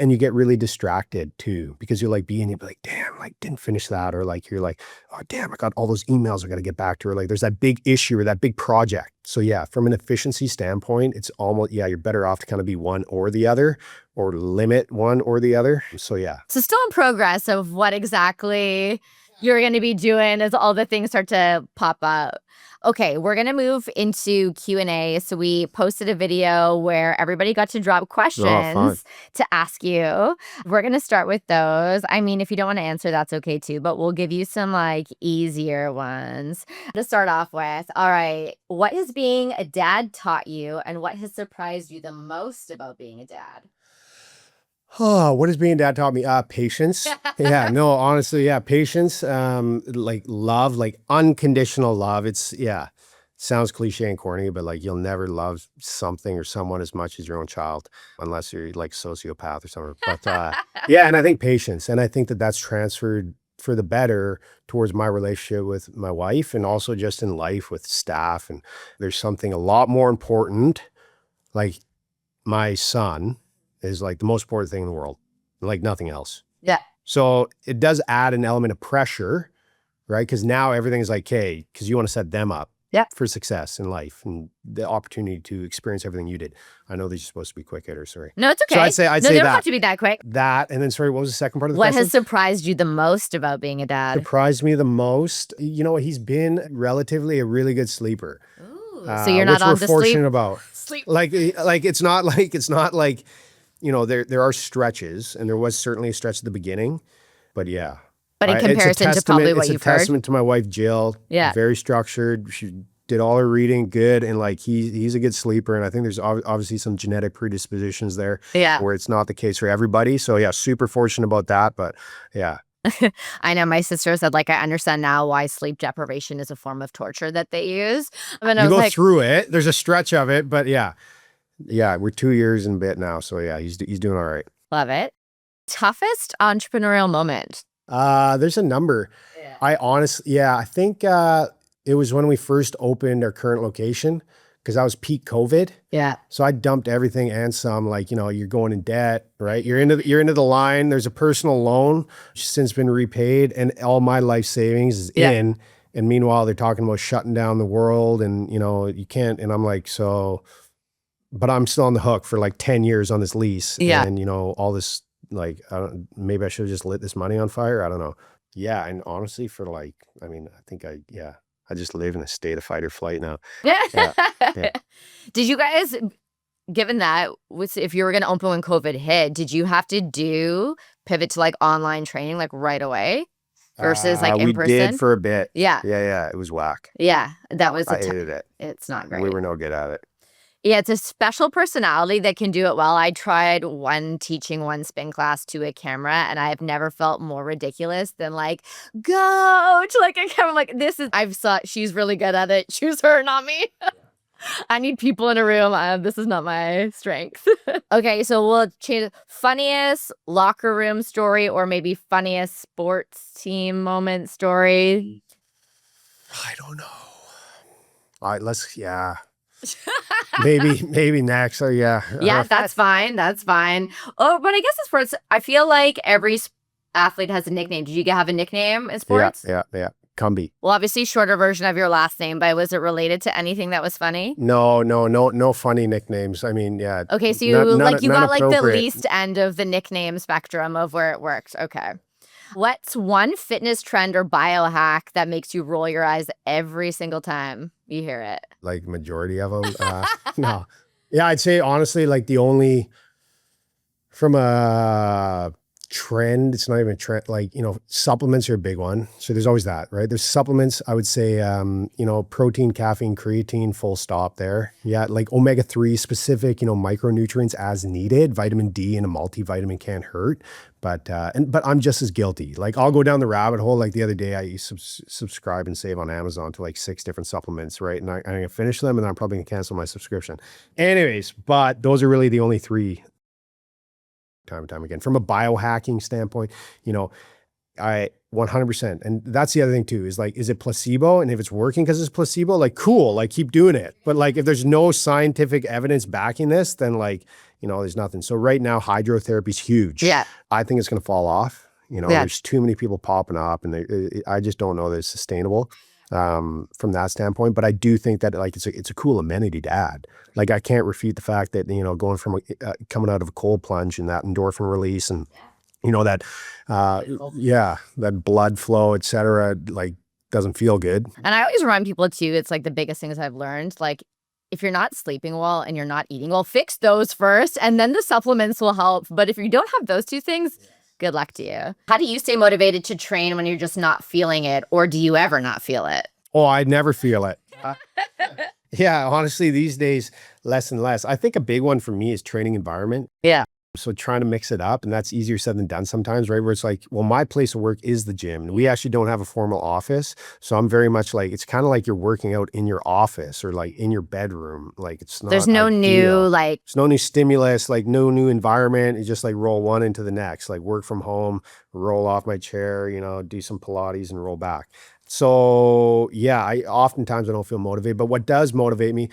And you get really distracted too, because you're like you'll be like, damn, like didn't finish that. Or like, you're like, oh, damn, I got all those emails I got to get back to. Or like, there's that big issue or that big project. So yeah, from an efficiency standpoint, it's almost, you're better off to kind of be one or the other or limit one or the other. So yeah.
So still in progress of what exactly you're going to be doing as all the things start to pop up. Okay, we're going to move into Q&A. So we posted a video where everybody got to drop questions to ask you. We're going to start with those. I mean, if you don't want to answer, that's okay too, but we'll give you some like easier ones to start off with. All right, what has being a dad taught you and what has surprised you the most about being a dad?
Oh, what has being a dad taught me? Patience. Yeah, no, honestly, yeah, patience. Like love, like unconditional love. Sounds cliche and corny, but like you'll never love something or someone as much as your own child, unless you're like sociopath or something. But yeah, and I think patience, and I think that that's transferred for the better towards my relationship with my wife, and also just in life with staff. And there's something a lot more important, like my son is like the most important thing in the world, like nothing else.
Yeah.
So it does add an element of pressure, right? Because now everything is like, hey, because you want to set them up for success in life and the opportunity to experience everything you did. I know they're supposed to be quick hitters, sorry.
No, it's okay.
So I'd say
they don't have to be that quick.
That, and then sorry, what was the second part of the question?
What has surprised you the most about being a dad?
Surprised me the most? He's been relatively a really good sleeper.
Ooh, so you're not
which
on
we're
the
fortunate about.
sleep.
Like it's not like there are stretches, and there was certainly a stretch at the beginning, but yeah.
But in comparison to probably what you've heard.
It's a testament to my wife, Jill.
Yeah.
Very structured. She did all her reading good, and like he's a good sleeper. And I think there's obviously some genetic predispositions there where it's not the case for everybody. So yeah, super fortunate about that. But yeah,
I know my sister said, like, I understand now why sleep deprivation is a form of torture that they use. And I
You
was
go
like,
through it. There's a stretch of it, but yeah. Yeah, we're 2 years and a bit now. So yeah, he's doing all right.
love it. Toughest entrepreneurial moment.
There's a number.
Yeah.
I honestly, yeah, I think it was when we first opened our current location because that was peak COVID.
Yeah.
So I dumped everything and some. Like, you know, you're going in debt, right? You're into the line. There's a personal loan which has since been repaid, and all my life savings is
Yeah.
in. And meanwhile, they're talking about shutting down the world, and you know, you can't. And I'm like, so, but I'm still on the hook for like 10 years on this lease.
Yeah.
And you know, all this, like, maybe I should have just lit this money on fire. I don't know. Yeah. And honestly, for like, I mean, I think I just live in a state of fight or flight now. Yeah. Yeah.
Did you guys, given that, if you were going to open when COVID hit, did you have to pivot to like online training like right away versus like in person?
We did for a bit.
Yeah.
Yeah. It was whack.
Yeah. That was,
I hated it.
It's not great.
We were no good at it.
Yeah, it's a special personality that can do it well. I tried teaching one spin class to a camera, and I have never felt more ridiculous than like, go to like a camera. Like, she's really good at it. Choose her, not me. I need people in a room. This is not my strength. Okay, so we'll change funniest locker room story or maybe funniest sports team moment story.
I don't know. All right, yeah. maybe next. So yeah.
Yeah, that's fine. That's fine. Oh, but I guess in sports, I feel like every athlete has a nickname. Did you have a nickname in sports?
Yeah. Cumby.
Well, obviously, shorter version of your last name, but was it related to anything that was funny?
No funny nicknames. I mean, yeah.
Okay, so you got like the least end of the nickname spectrum of where it worked. Okay. What's one fitness trend or biohack that makes you roll your eyes every single time you hear it?
Like majority of them. No. Yeah, I'd say honestly, like the only from a trend, it's not even a trend, like, you know, supplements are a big one. So there's always that, right? There's supplements, I would say, you know, protein, caffeine, creatine, full stop there. Yeah, like omega-3 specific, you know, micronutrients as needed. Vitamin D and a multivitamin can't hurt. But I'm just as guilty. Like I'll go down the rabbit hole. Like the other day, I used to subscribe and save on Amazon to like 6 different supplements, right? And I'm gonna finish them, and then I'm probably gonna cancel my subscription. Anyways, but those are really the only 3. Time and time again. From a biohacking standpoint, you know, I 100%. And that's the other thing too, is like, is it placebo? And if it's working because it's placebo, like cool, like keep doing it. But like if there's no scientific evidence backing this, then like, you know, there's nothing. So right now, hydrotherapy is huge.
Yeah.
I think it's going to fall off. You know, there's too many people popping up, and I just don't know that it's sustainable from that standpoint. But I do think that like it's a cool amenity to add. Like I can't refute the fact that, you know, going from coming out of a cold plunge and that endorphin release and, you know, that that blood flow, et cetera, like doesn't feel good.
And I always remind people too, it's like the biggest things I've learned, like if you're not sleeping well and you're not eating well, fix those first and then the supplements will help. But if you don't have those 2 things, good luck to you. How do you stay motivated to train when you're just not feeling it, or do you ever not feel it?
Oh, I never feel it. Yeah, honestly, these days, less and less. I think a big one for me is training environment.
Yeah.
So trying to mix it up, and that's easier said than done sometimes, right? Where it's like, well, my place of work is the gym, and we actually don't have a formal office. So I'm very much like, it's kind of like you're working out in your office or like in your bedroom. Like it's not
There's no
ideal.
there's
no new stimulus, like no new environment. You just like roll one into the next, like work from home, roll off my chair, you know, do some Pilates and roll back. So yeah, oftentimes I don't feel motivated, but what does motivate me,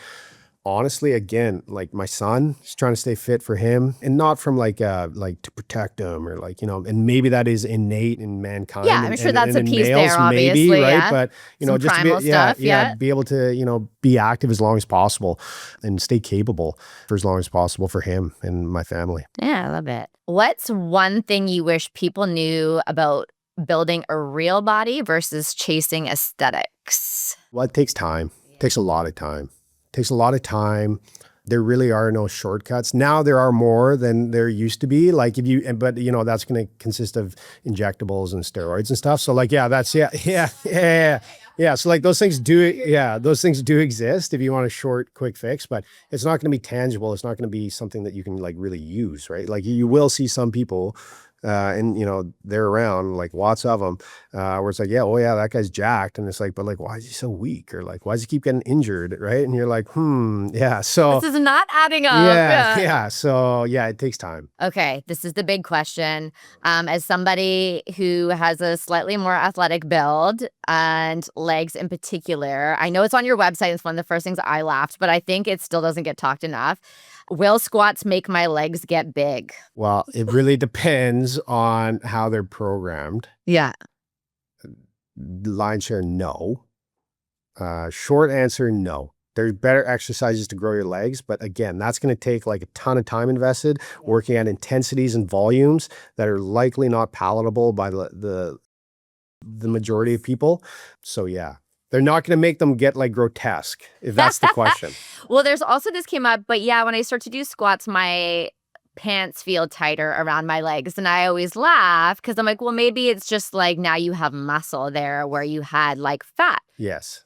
honestly, again, like my son is trying to stay fit for him, and not from like to protect him or like, you know, and maybe that is innate in mankind.
Yeah, I'm sure that's a
in
piece
males,
there, obviously,
maybe, right?
yeah.
But you know,
Some
just to
primal
be,
stuff,
be able to, you know, be active as long as possible and stay capable for as long as possible for him and my family.
Yeah, I love it. What's one thing you wish people knew about building a real body versus chasing aesthetics?
Well, it takes time. It takes a lot of time. Takes a lot of time. There really are no shortcuts. Now there are more than there used to be. Like but you know, that's going to consist of injectables and steroids and stuff. So like, yeah. So like those things do exist if you want a short, quick fix, but it's not going to be tangible. It's not going to be something that you can like really use, right? Like you will see some people and they're around, like lots of them, where it's like, yeah, oh yeah, that guy's jacked, and it's like, but like, why is he so weak, or like, why does he keep getting injured, right? And you're like, yeah, so
This is not adding up.
yeah, so yeah, it takes time.
Okay, this is the big question. As somebody who has a slightly more athletic build and legs in particular, I know it's on your website. It's one of the first things I laughed, but I think it still doesn't get talked enough. Will squats make my legs get big?
Well, it really depends on how they're programmed.
Yeah.
Line share, no. Short answer, no. There's better exercises to grow your legs, but again, that's going to take like a ton of time invested, working at intensities and volumes that are likely not palatable by the majority of people. So yeah, they're not going to make them get like grotesque, if that's the question.
Well, there's also, this came up, but yeah, when I start to do squats, my pants feel tighter around my legs. And I always laugh because I'm like, well, maybe it's just like now you have muscle there where you had like fat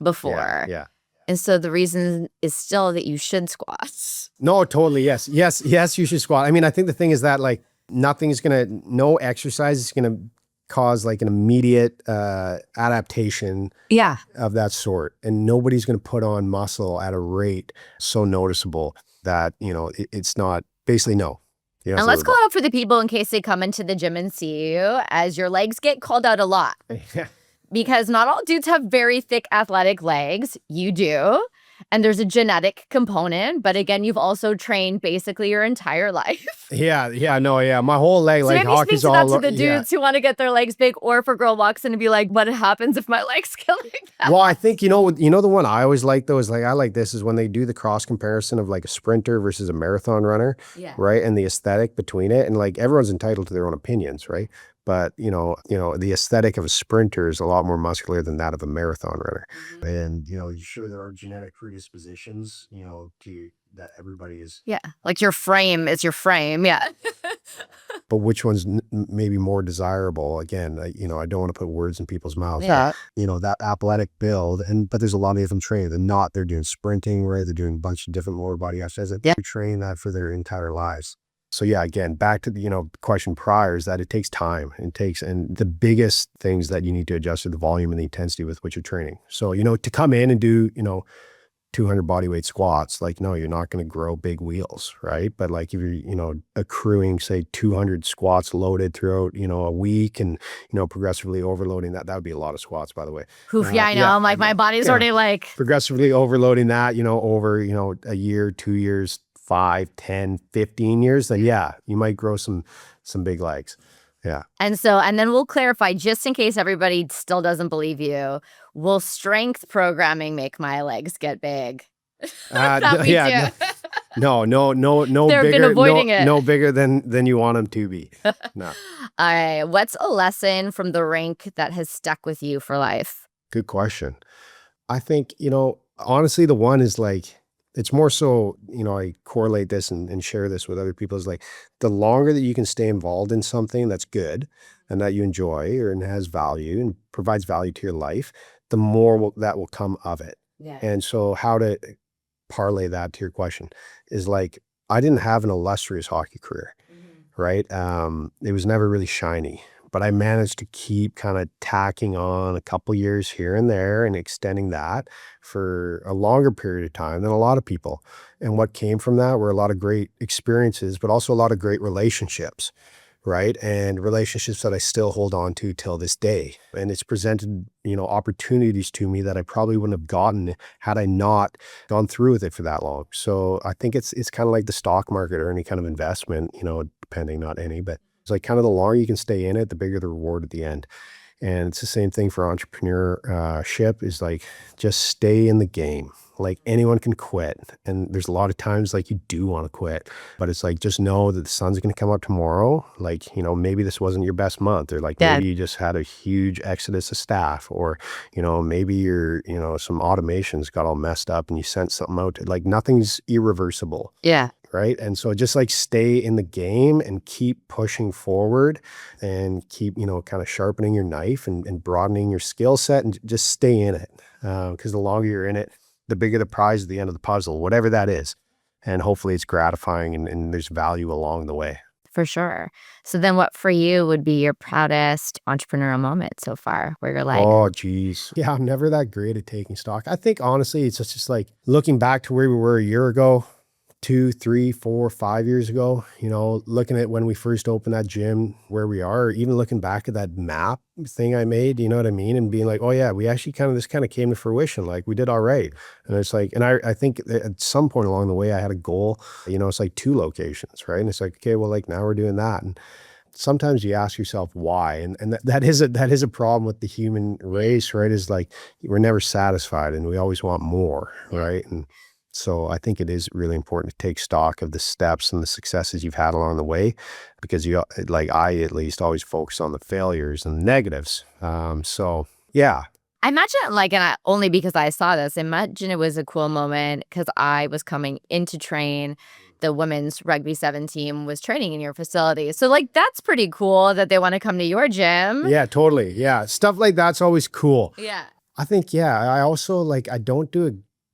before.
Yeah.
And so the reason is still that you should squat.
No, totally. Yes, you should squat. I mean, I think the thing is that like no exercise is going to cause like an immediate adaptation of that sort. And nobody's going to put on muscle at a rate so noticeable that, it's not, basically no.
And let's call out for the people in case they come into the gym and see you, as your legs get called out a lot. Because not all dudes have very thick athletic legs. You do. And there's a genetic component. But again, you've also trained basically your entire life.
My whole leg,
so
like
maybe
hockey's
speak to
all
that to the dudes who want to get their legs big, or if a girl walks in and be like, what happens if my legs get like that?
Well, I think, the one I always like though is like, I like this is when they do the cross comparison of like a sprinter versus a marathon runner, right? And the aesthetic between it. And like everyone's entitled to their own opinions, right? But, the aesthetic of a sprinter is a lot more muscular than that of a marathon runner. And, sure, there are genetic predispositions, to that everybody is.
Yeah. Like your frame is your frame. Yeah.
But which one's maybe more desirable? Again, I don't want to put words in people's mouths.
Yeah.
But, that athletic build, but there's a lot of them training. They're doing sprinting, right? They're doing a bunch of different lower body exercises. They train that for their entire lives. So yeah, again, back to the question prior is that it takes time. And the biggest things that you need to adjust are the volume and the intensity with which you're training. So, to come in and do, 200 bodyweight squats, like, no, you're not going to grow big wheels, right? But like if you're, accruing, say 200 squats loaded throughout, a week and, progressively overloading that would be a lot of squats, by the way.
Oof, I know. I'm like, my body's already like.
Progressively overloading that, over, a year, 2 years, 5, 10, 15 years, then yeah, you might grow some big legs. Yeah.
And then we'll clarify, just in case everybody still doesn't believe you, will strength programming make my legs get big?
No,
They've
bigger,
been avoiding it.
No bigger than you want them to be. No.
All right. What's a lesson from the rink that has stuck with you for life?
Good question. I think, honestly, the one is like, it's more so, I correlate this and share this with other people, is like the longer that you can stay involved in something that's good and that you enjoy and has value and provides value to your life, the more that will come of it.
Yeah.
And so how to parlay that to your question is like, I didn't have an illustrious hockey career, right? It was never really shiny. But I managed to keep kind of tacking on a couple years here and there and extending that for a longer period of time than a lot of people. And what came from that were a lot of great experiences, but also a lot of great relationships, right? And relationships that I still hold on to till this day. And it's presented, opportunities to me that I probably wouldn't have gotten had I not gone through with it for that long. So I think it's kind of like the stock market or any kind of investment, depending, not any, but it's like kind of the longer you can stay in it, the bigger the reward at the end. And it's the same thing for entrepreneurship, is like, just stay in the game. Like anyone can quit. And there's a lot of times like you do want to quit, but it's like, just know that the sun's going to come up tomorrow. Like, maybe this wasn't your best month, or like maybe you just had a huge exodus of staff, or, maybe your, some automations got all messed up and you sent something out. Like nothing's irreversible.
Yeah.
Right. And so just like stay in the game and keep pushing forward and keep, kind of sharpening your knife and broadening your skill set, and just stay in it. Because the longer you're in it, the bigger the prize at the end of the puzzle, whatever that is. And hopefully it's gratifying and there's value along the way.
For sure. So then what for you would be your proudest entrepreneurial moment so far where you're like,
Oh, geez. Yeah, I'm never that great at taking stock. I think honestly, it's just like looking back to where we were a year ago, 2, 3, 4, 5 years ago, looking at when we first opened that gym, where we are, even looking back at that map thing I made, you know what I mean? And being like, oh yeah, we actually this kind of came to fruition. Like we did all right. And it's like, and I think that at some point along the way, I had a goal, it's like 2 locations, right? And it's like, okay, well, like now we're doing that. And sometimes you ask yourself why, and that is a problem with the human race, right? Is like we're never satisfied and we always want more, right? And so I think it is really important to take stock of the steps and the successes you've had along the way, because I at least always focus on the failures and the negatives. So yeah.
I imagine like, and only because I saw this, imagine it was a cool moment because I was coming in to train. The women's rugby 7 team was training in your facility. So like, that's pretty cool that they want to come to your gym.
Yeah, totally. Yeah. Stuff like that's always cool.
Yeah.
I think, yeah, I also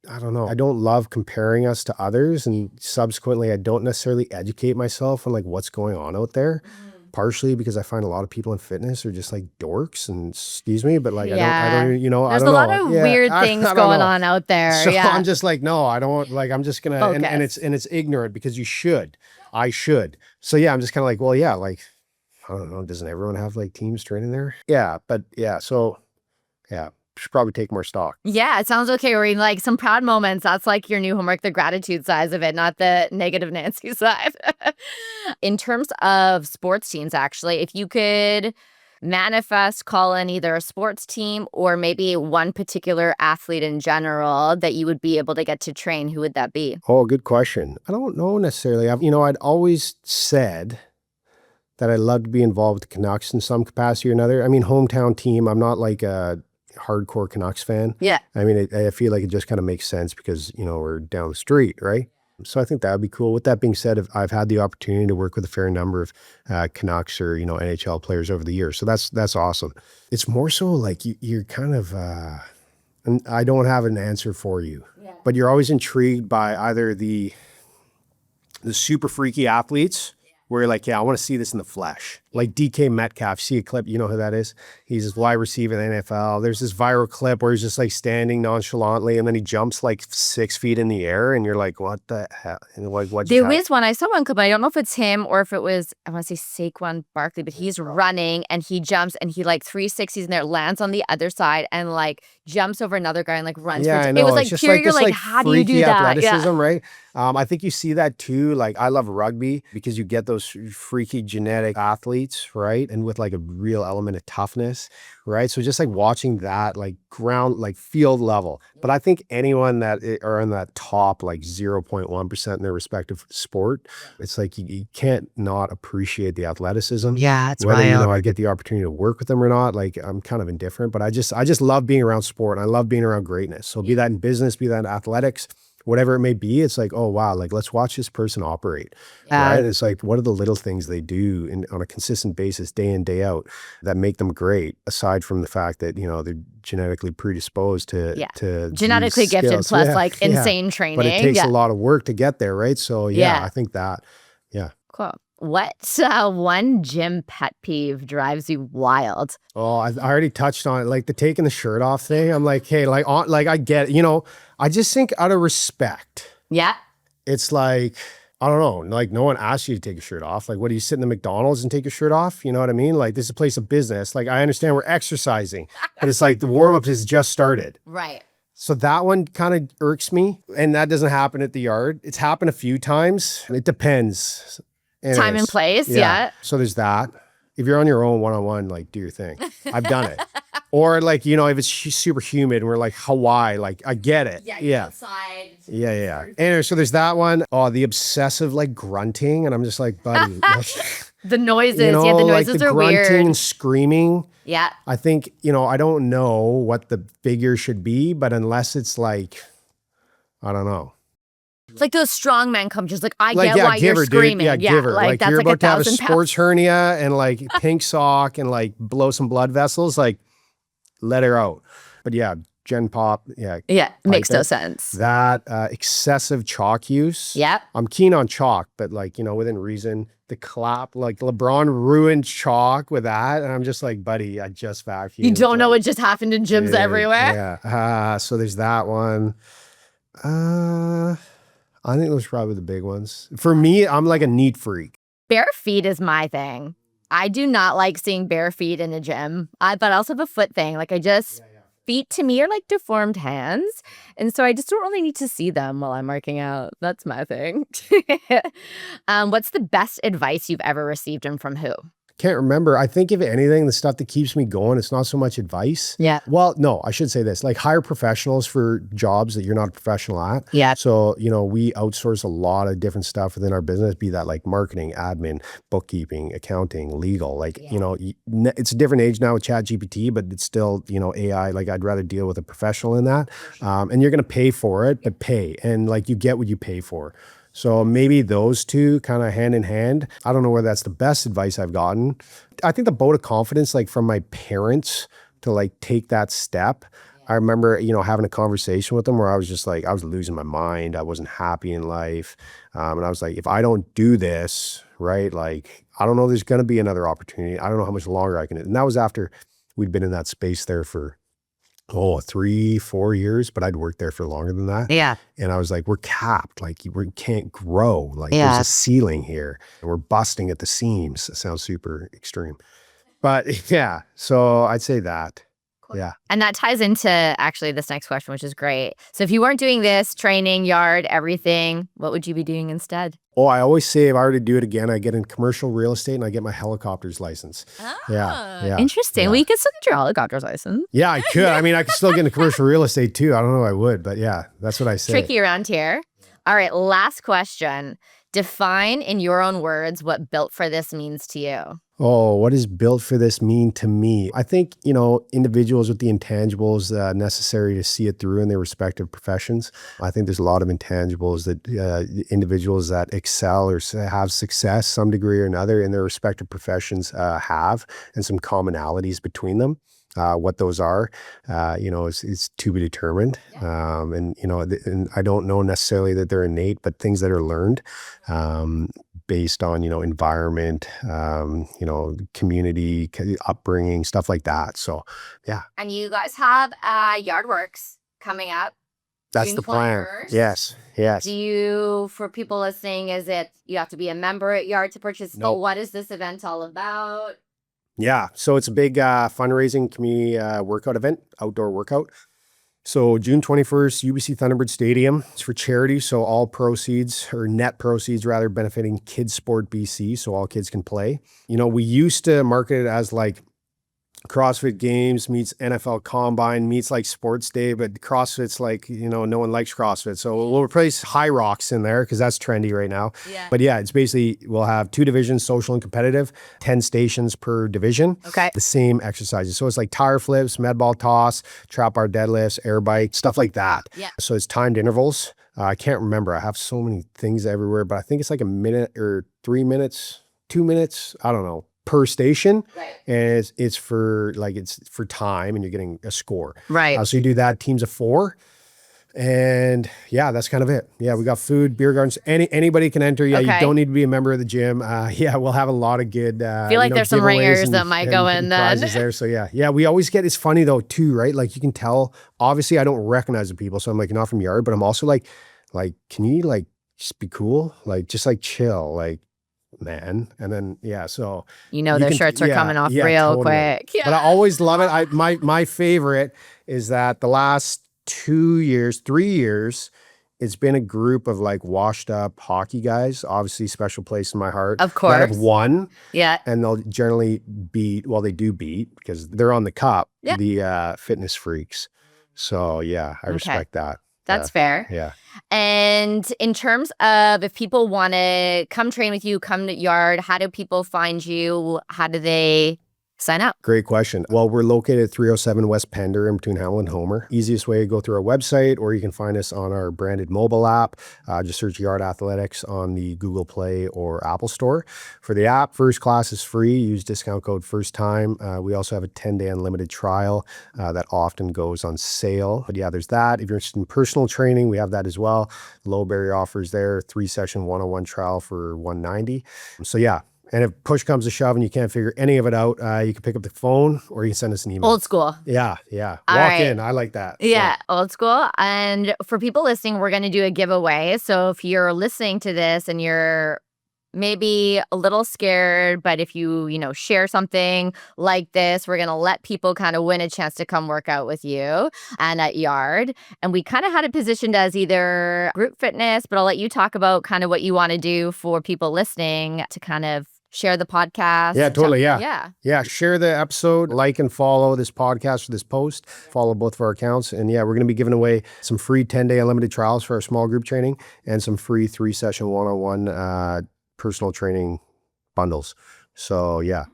I don't love comparing us to others. And subsequently, I don't necessarily educate myself on like what's going on out there. Partially because I find a lot of people in fitness are just like dorks, and excuse me, but like I don't
There's
a
lot of weird things going on out there.
So
yeah.
I'm just like, no, I don't like, I'm just gonna, and it's ignorant because I should. So yeah, I'm just kind of like, well, yeah, like, I don't know, doesn't everyone have like teams training there? Yeah, but yeah, so yeah. Should probably take more stock.
Yeah, it sounds okay. Or like some proud moments. That's like your new homework, the gratitude side of it, not the negative Nancy side. In terms of sports teams, actually, if you could call in either a sports team or maybe one particular athlete in general that you would be able to get to train, who would that be?
Oh, good question. I don't know necessarily. I'd always said that I'd love to be involved with the Canucks in some capacity or another. I mean, hometown team. I'm not like a hardcore Canucks fan.
Yeah.
I mean, I feel like it just kind of makes sense because, we're down the street, right? So I think that would be cool. With that being said, I've had the opportunity to work with a fair number of Canucks or, NHL players over the years. So that's awesome. It's more so like you're kind of, and I don't have an answer for you, but you're always intrigued by either the super freaky athletes where you're like, yeah, I want to see this in the flesh. Like DK Metcalf, see a clip, you know who that is? He's this wide receiver in the NFL. There's this viral clip where he's just like standing nonchalantly and then he jumps like 6 feet in the air and you're like, what the hell? And like, what?
There is one, I saw one clip, I don't know if it's him or if it was, I want to say Saquon Barkley, but he's running and he jumps and he like 360s in there, lands on the other side and like jumps over another guy and like runs.
Yeah, I know.
It was like
just
pure,
like
you're
this,
like, how do you do that?
Athleticism,
Yeah.
right? I think you see that too. Like I love rugby because you get those freaky genetic athletes, right? And with like a real element of toughness, right? So just like watching that like ground, like field level. But I think anyone that are in that top like 0.1% in their respective sport, it's like you can't not appreciate the athleticism.
Yeah, it's
whether
wild.
I get the opportunity to work with them or not. Like I'm kind of indifferent, but I just love being around sport and I love being around greatness. So be that in business, be that in athletics, whatever it may be, it's like, oh, wow, like let's watch this person operate, right? It's like, what are the little things they do on a consistent basis, day in, day out, that make them great, aside from the fact that, they're genetically predisposed to
genetically
these
gifted
skills.
plus like insane training.
But it takes a lot of work to get there, right? So I think that,
Cool. What one gym pet peeve drives you wild?
Oh, I already touched on it, like the taking the shirt off thing. I'm like, hey, like I get it. I just think out of respect,
Yeah.
it's like, I don't know, like no one asks you to take your shirt off. Like, what do you sit in the McDonald's and take your shirt off? You know what I mean? Like, this is a place of business. Like, I understand we're exercising, but it's like the warm-up has just started.
Right.
So that one kind of irks me. And that doesn't happen at the yard. It's happened a few times. It depends.
Time and place, yeah.
So there's that. If you're on your own one-on-one, like do your thing. I've done it. Or like, if it's super humid and we're like Hawaii, like I get it. Yeah.
Outside.
Yeah. Anyway, so there's that one. Oh, the obsessive like grunting. And I'm just like, buddy.
The noises.
The
noises
like the
are
grunting
weird.
and screaming.
Yeah.
I think, I don't know what the figure should be, but unless it's like, I don't know.
It's like those strongman come just like, I get why you're screaming.
Dude. Yeah, give her.
Like that's
you're
like
about to have a
1,000
sports hernia and like pink sock and like blow some blood vessels, like let her out. But yeah, Gen Pop, yeah.
Yeah, makes no
it.
sense.
That excessive chalk use.
Yep.
I'm keen on chalk, but like, within reason. The clap, like LeBron ruined chalk with that. And I'm just like, buddy, I just vacuumed.
You don't know
like,
what just happened in gyms everywhere.
Yeah. So there's that one. I think those are probably the big ones. For me, I'm like a neat freak.
Bare feet is my thing. I do not like seeing bare feet in a gym. But I also have a foot thing. Like feet to me are like deformed hands. And so I just don't really need to see them while I'm working out. That's my thing. What's the best advice you've ever received and from who?
Can't remember. I think if anything, the stuff that keeps me going, it's not so much advice.
Yeah.
Well, no, I should say this, like hire professionals for jobs that you're not a professional at.
Yeah.
So, we outsource a lot of different stuff within our business, be that like marketing, admin, bookkeeping, accounting, legal, like, it's a different age now with ChatGPT, but it's still, AI, like I'd rather deal with a professional in that. And you're going to pay for it, but pay. And like you get what you pay for. So maybe those two kind of hand in hand. I don't know whether that's the best advice I've gotten. I think the vote of confidence, like from my parents to like take that step. I remember, having a conversation with them where I was just like, I was losing my mind. I wasn't happy in life. And I was like, if I don't do this, right, like, I don't know, there's going to be another opportunity. I don't know how much longer I can. And that was after we'd been in that space there for 3-4 years, but I'd worked there for longer than that.
Yeah.
And I was like, we're capped. Like we can't grow. Like there's a ceiling here and we're busting at the seams. It sounds super extreme, but yeah. So I'd say that. Cool. Yeah.
And that ties into actually this next question, which is great. So if you weren't doing this, training, yard, everything, what would you be doing instead?
I always say if I were to do it again, I get in commercial real estate and I get my helicopter's license. Yeah.
Interesting.
Yeah.
Well, you could still get your helicopter's license.
Yeah, I could. I mean, I could still get into commercial real estate too. I don't know if I would, but yeah, that's what I say.
Tricky around here. All right, last question. Define in your own words what built for this means to you.
What does built for this mean to me? I think, individuals with the intangibles necessary to see it through in their respective professions. I think there's a lot of intangibles that individuals that excel or have success some degree or another in their respective professions have, and some commonalities between them. What those are, is to be determined. And I don't know necessarily that they're innate, but things that are learned based on, environment, community, upbringing, stuff like that. So, yeah.
And you guys have Yardworks coming up.
That's
June
the plan.
21st.
Yes.
Do you, for people listening, is it you have to be a member at Yard to participate?
Nope.
What is this event all about?
Yeah. So it's a big fundraising community workout event, outdoor workout. So June 21st, UBC Thunderbird Stadium. It's for charity. So all proceeds, or net proceeds rather, benefiting Kids Sport BC. So all kids can play. We used to market it as like CrossFit Games meets NFL Combine meets like Sports Day, but CrossFit's like, no one likes CrossFit. So we'll replace High Rocks in there because that's trendy right now.
Yeah.
But yeah, it's basically, we'll have 2 divisions, social and competitive, 10 stations per division.
Okay.
The same exercises. So it's like tire flips, med ball toss, trap bar deadlifts, air bike, stuff like that.
Yeah.
So it's timed intervals. I can't remember. I have so many things everywhere, but I think it's like a minute or 3 minutes, 2 minutes. I don't know. Per station.
Right.
And it's for time and you're getting a score.
Right.
So you do that, teams of 4. And yeah, that's kind of it. Yeah, we got food, beer gardens. Anybody can enter. Yeah,
Okay.
You don't need to be a member of the gym. Yeah, we'll have a lot of good.
I feel like there's some ringers that might go in then.
Prizes there. So yeah, we always get. It's funny though too, right? Like you can tell. Obviously, I don't recognize the people, so I'm like not from Yard, but I'm also like, can you like just be cool, like just like chill, like. Man, and then so
their shirts are coming off real quick. Yeah.
But I always love it. My favorite is that the last 3 years, it's been a group of like washed up hockey guys. Obviously, special place in my heart.
Of course,
that have won.
Yeah,
and they'll generally beat. Well, they do beat because they're on the cup. Yeah. The fitness freaks. So yeah, I respect that.
That's fair.
Yeah.
And in terms of if people want to come train with you, come to Yard, how do people find you? How do they sign up?
Great question. Well, we're located at 307 West Pender in between Hamilton and Homer. Easiest way to go through our website, or you can find us on our branded mobile app. Just search Yard Athletics on the Google Play or Apple Store. For the app, first class is free. Use discount code first time. We also have a 10-day unlimited trial that often goes on sale. But yeah, there's that. If you're interested in personal training, we have that as well. Low barrier offers there, 3-session one-on-one trial for $190. So yeah. And if push comes to shove and you can't figure any of it out, you can pick up the phone or you can send us an email.
Old school.
Yeah.
All
Walk
right.
in. I like that.
Yeah, old school. And for people listening, we're going to do a giveaway. So if you're listening to this and you're maybe a little scared, but if you share something like this, we're going to let people kind of win a chance to come work out with you and at Yard. And we kind of had it positioned as either group fitness, but I'll let you talk about kind of what you want to do for people listening to kind of share the podcast.
Yeah, totally. Yeah. Share the episode, like and follow this podcast or this post. Follow both of our accounts. And yeah, we're going to be giving away some free 10-day unlimited trials for our small group training and some free 3-session one-on-one personal training bundles. So yeah,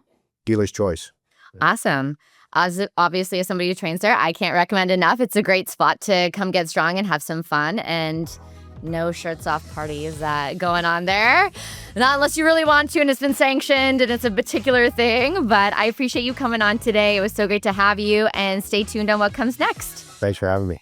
dealer's choice.
Awesome. Obviously, as somebody who trains there, I can't recommend enough. It's a great spot to come get strong and have some fun, and no shirts off parties going on there. Not unless you really want to and it's been sanctioned and it's a particular thing. But I appreciate you coming on today. It was so great to have you, and stay tuned on what comes next.
Thanks for having me.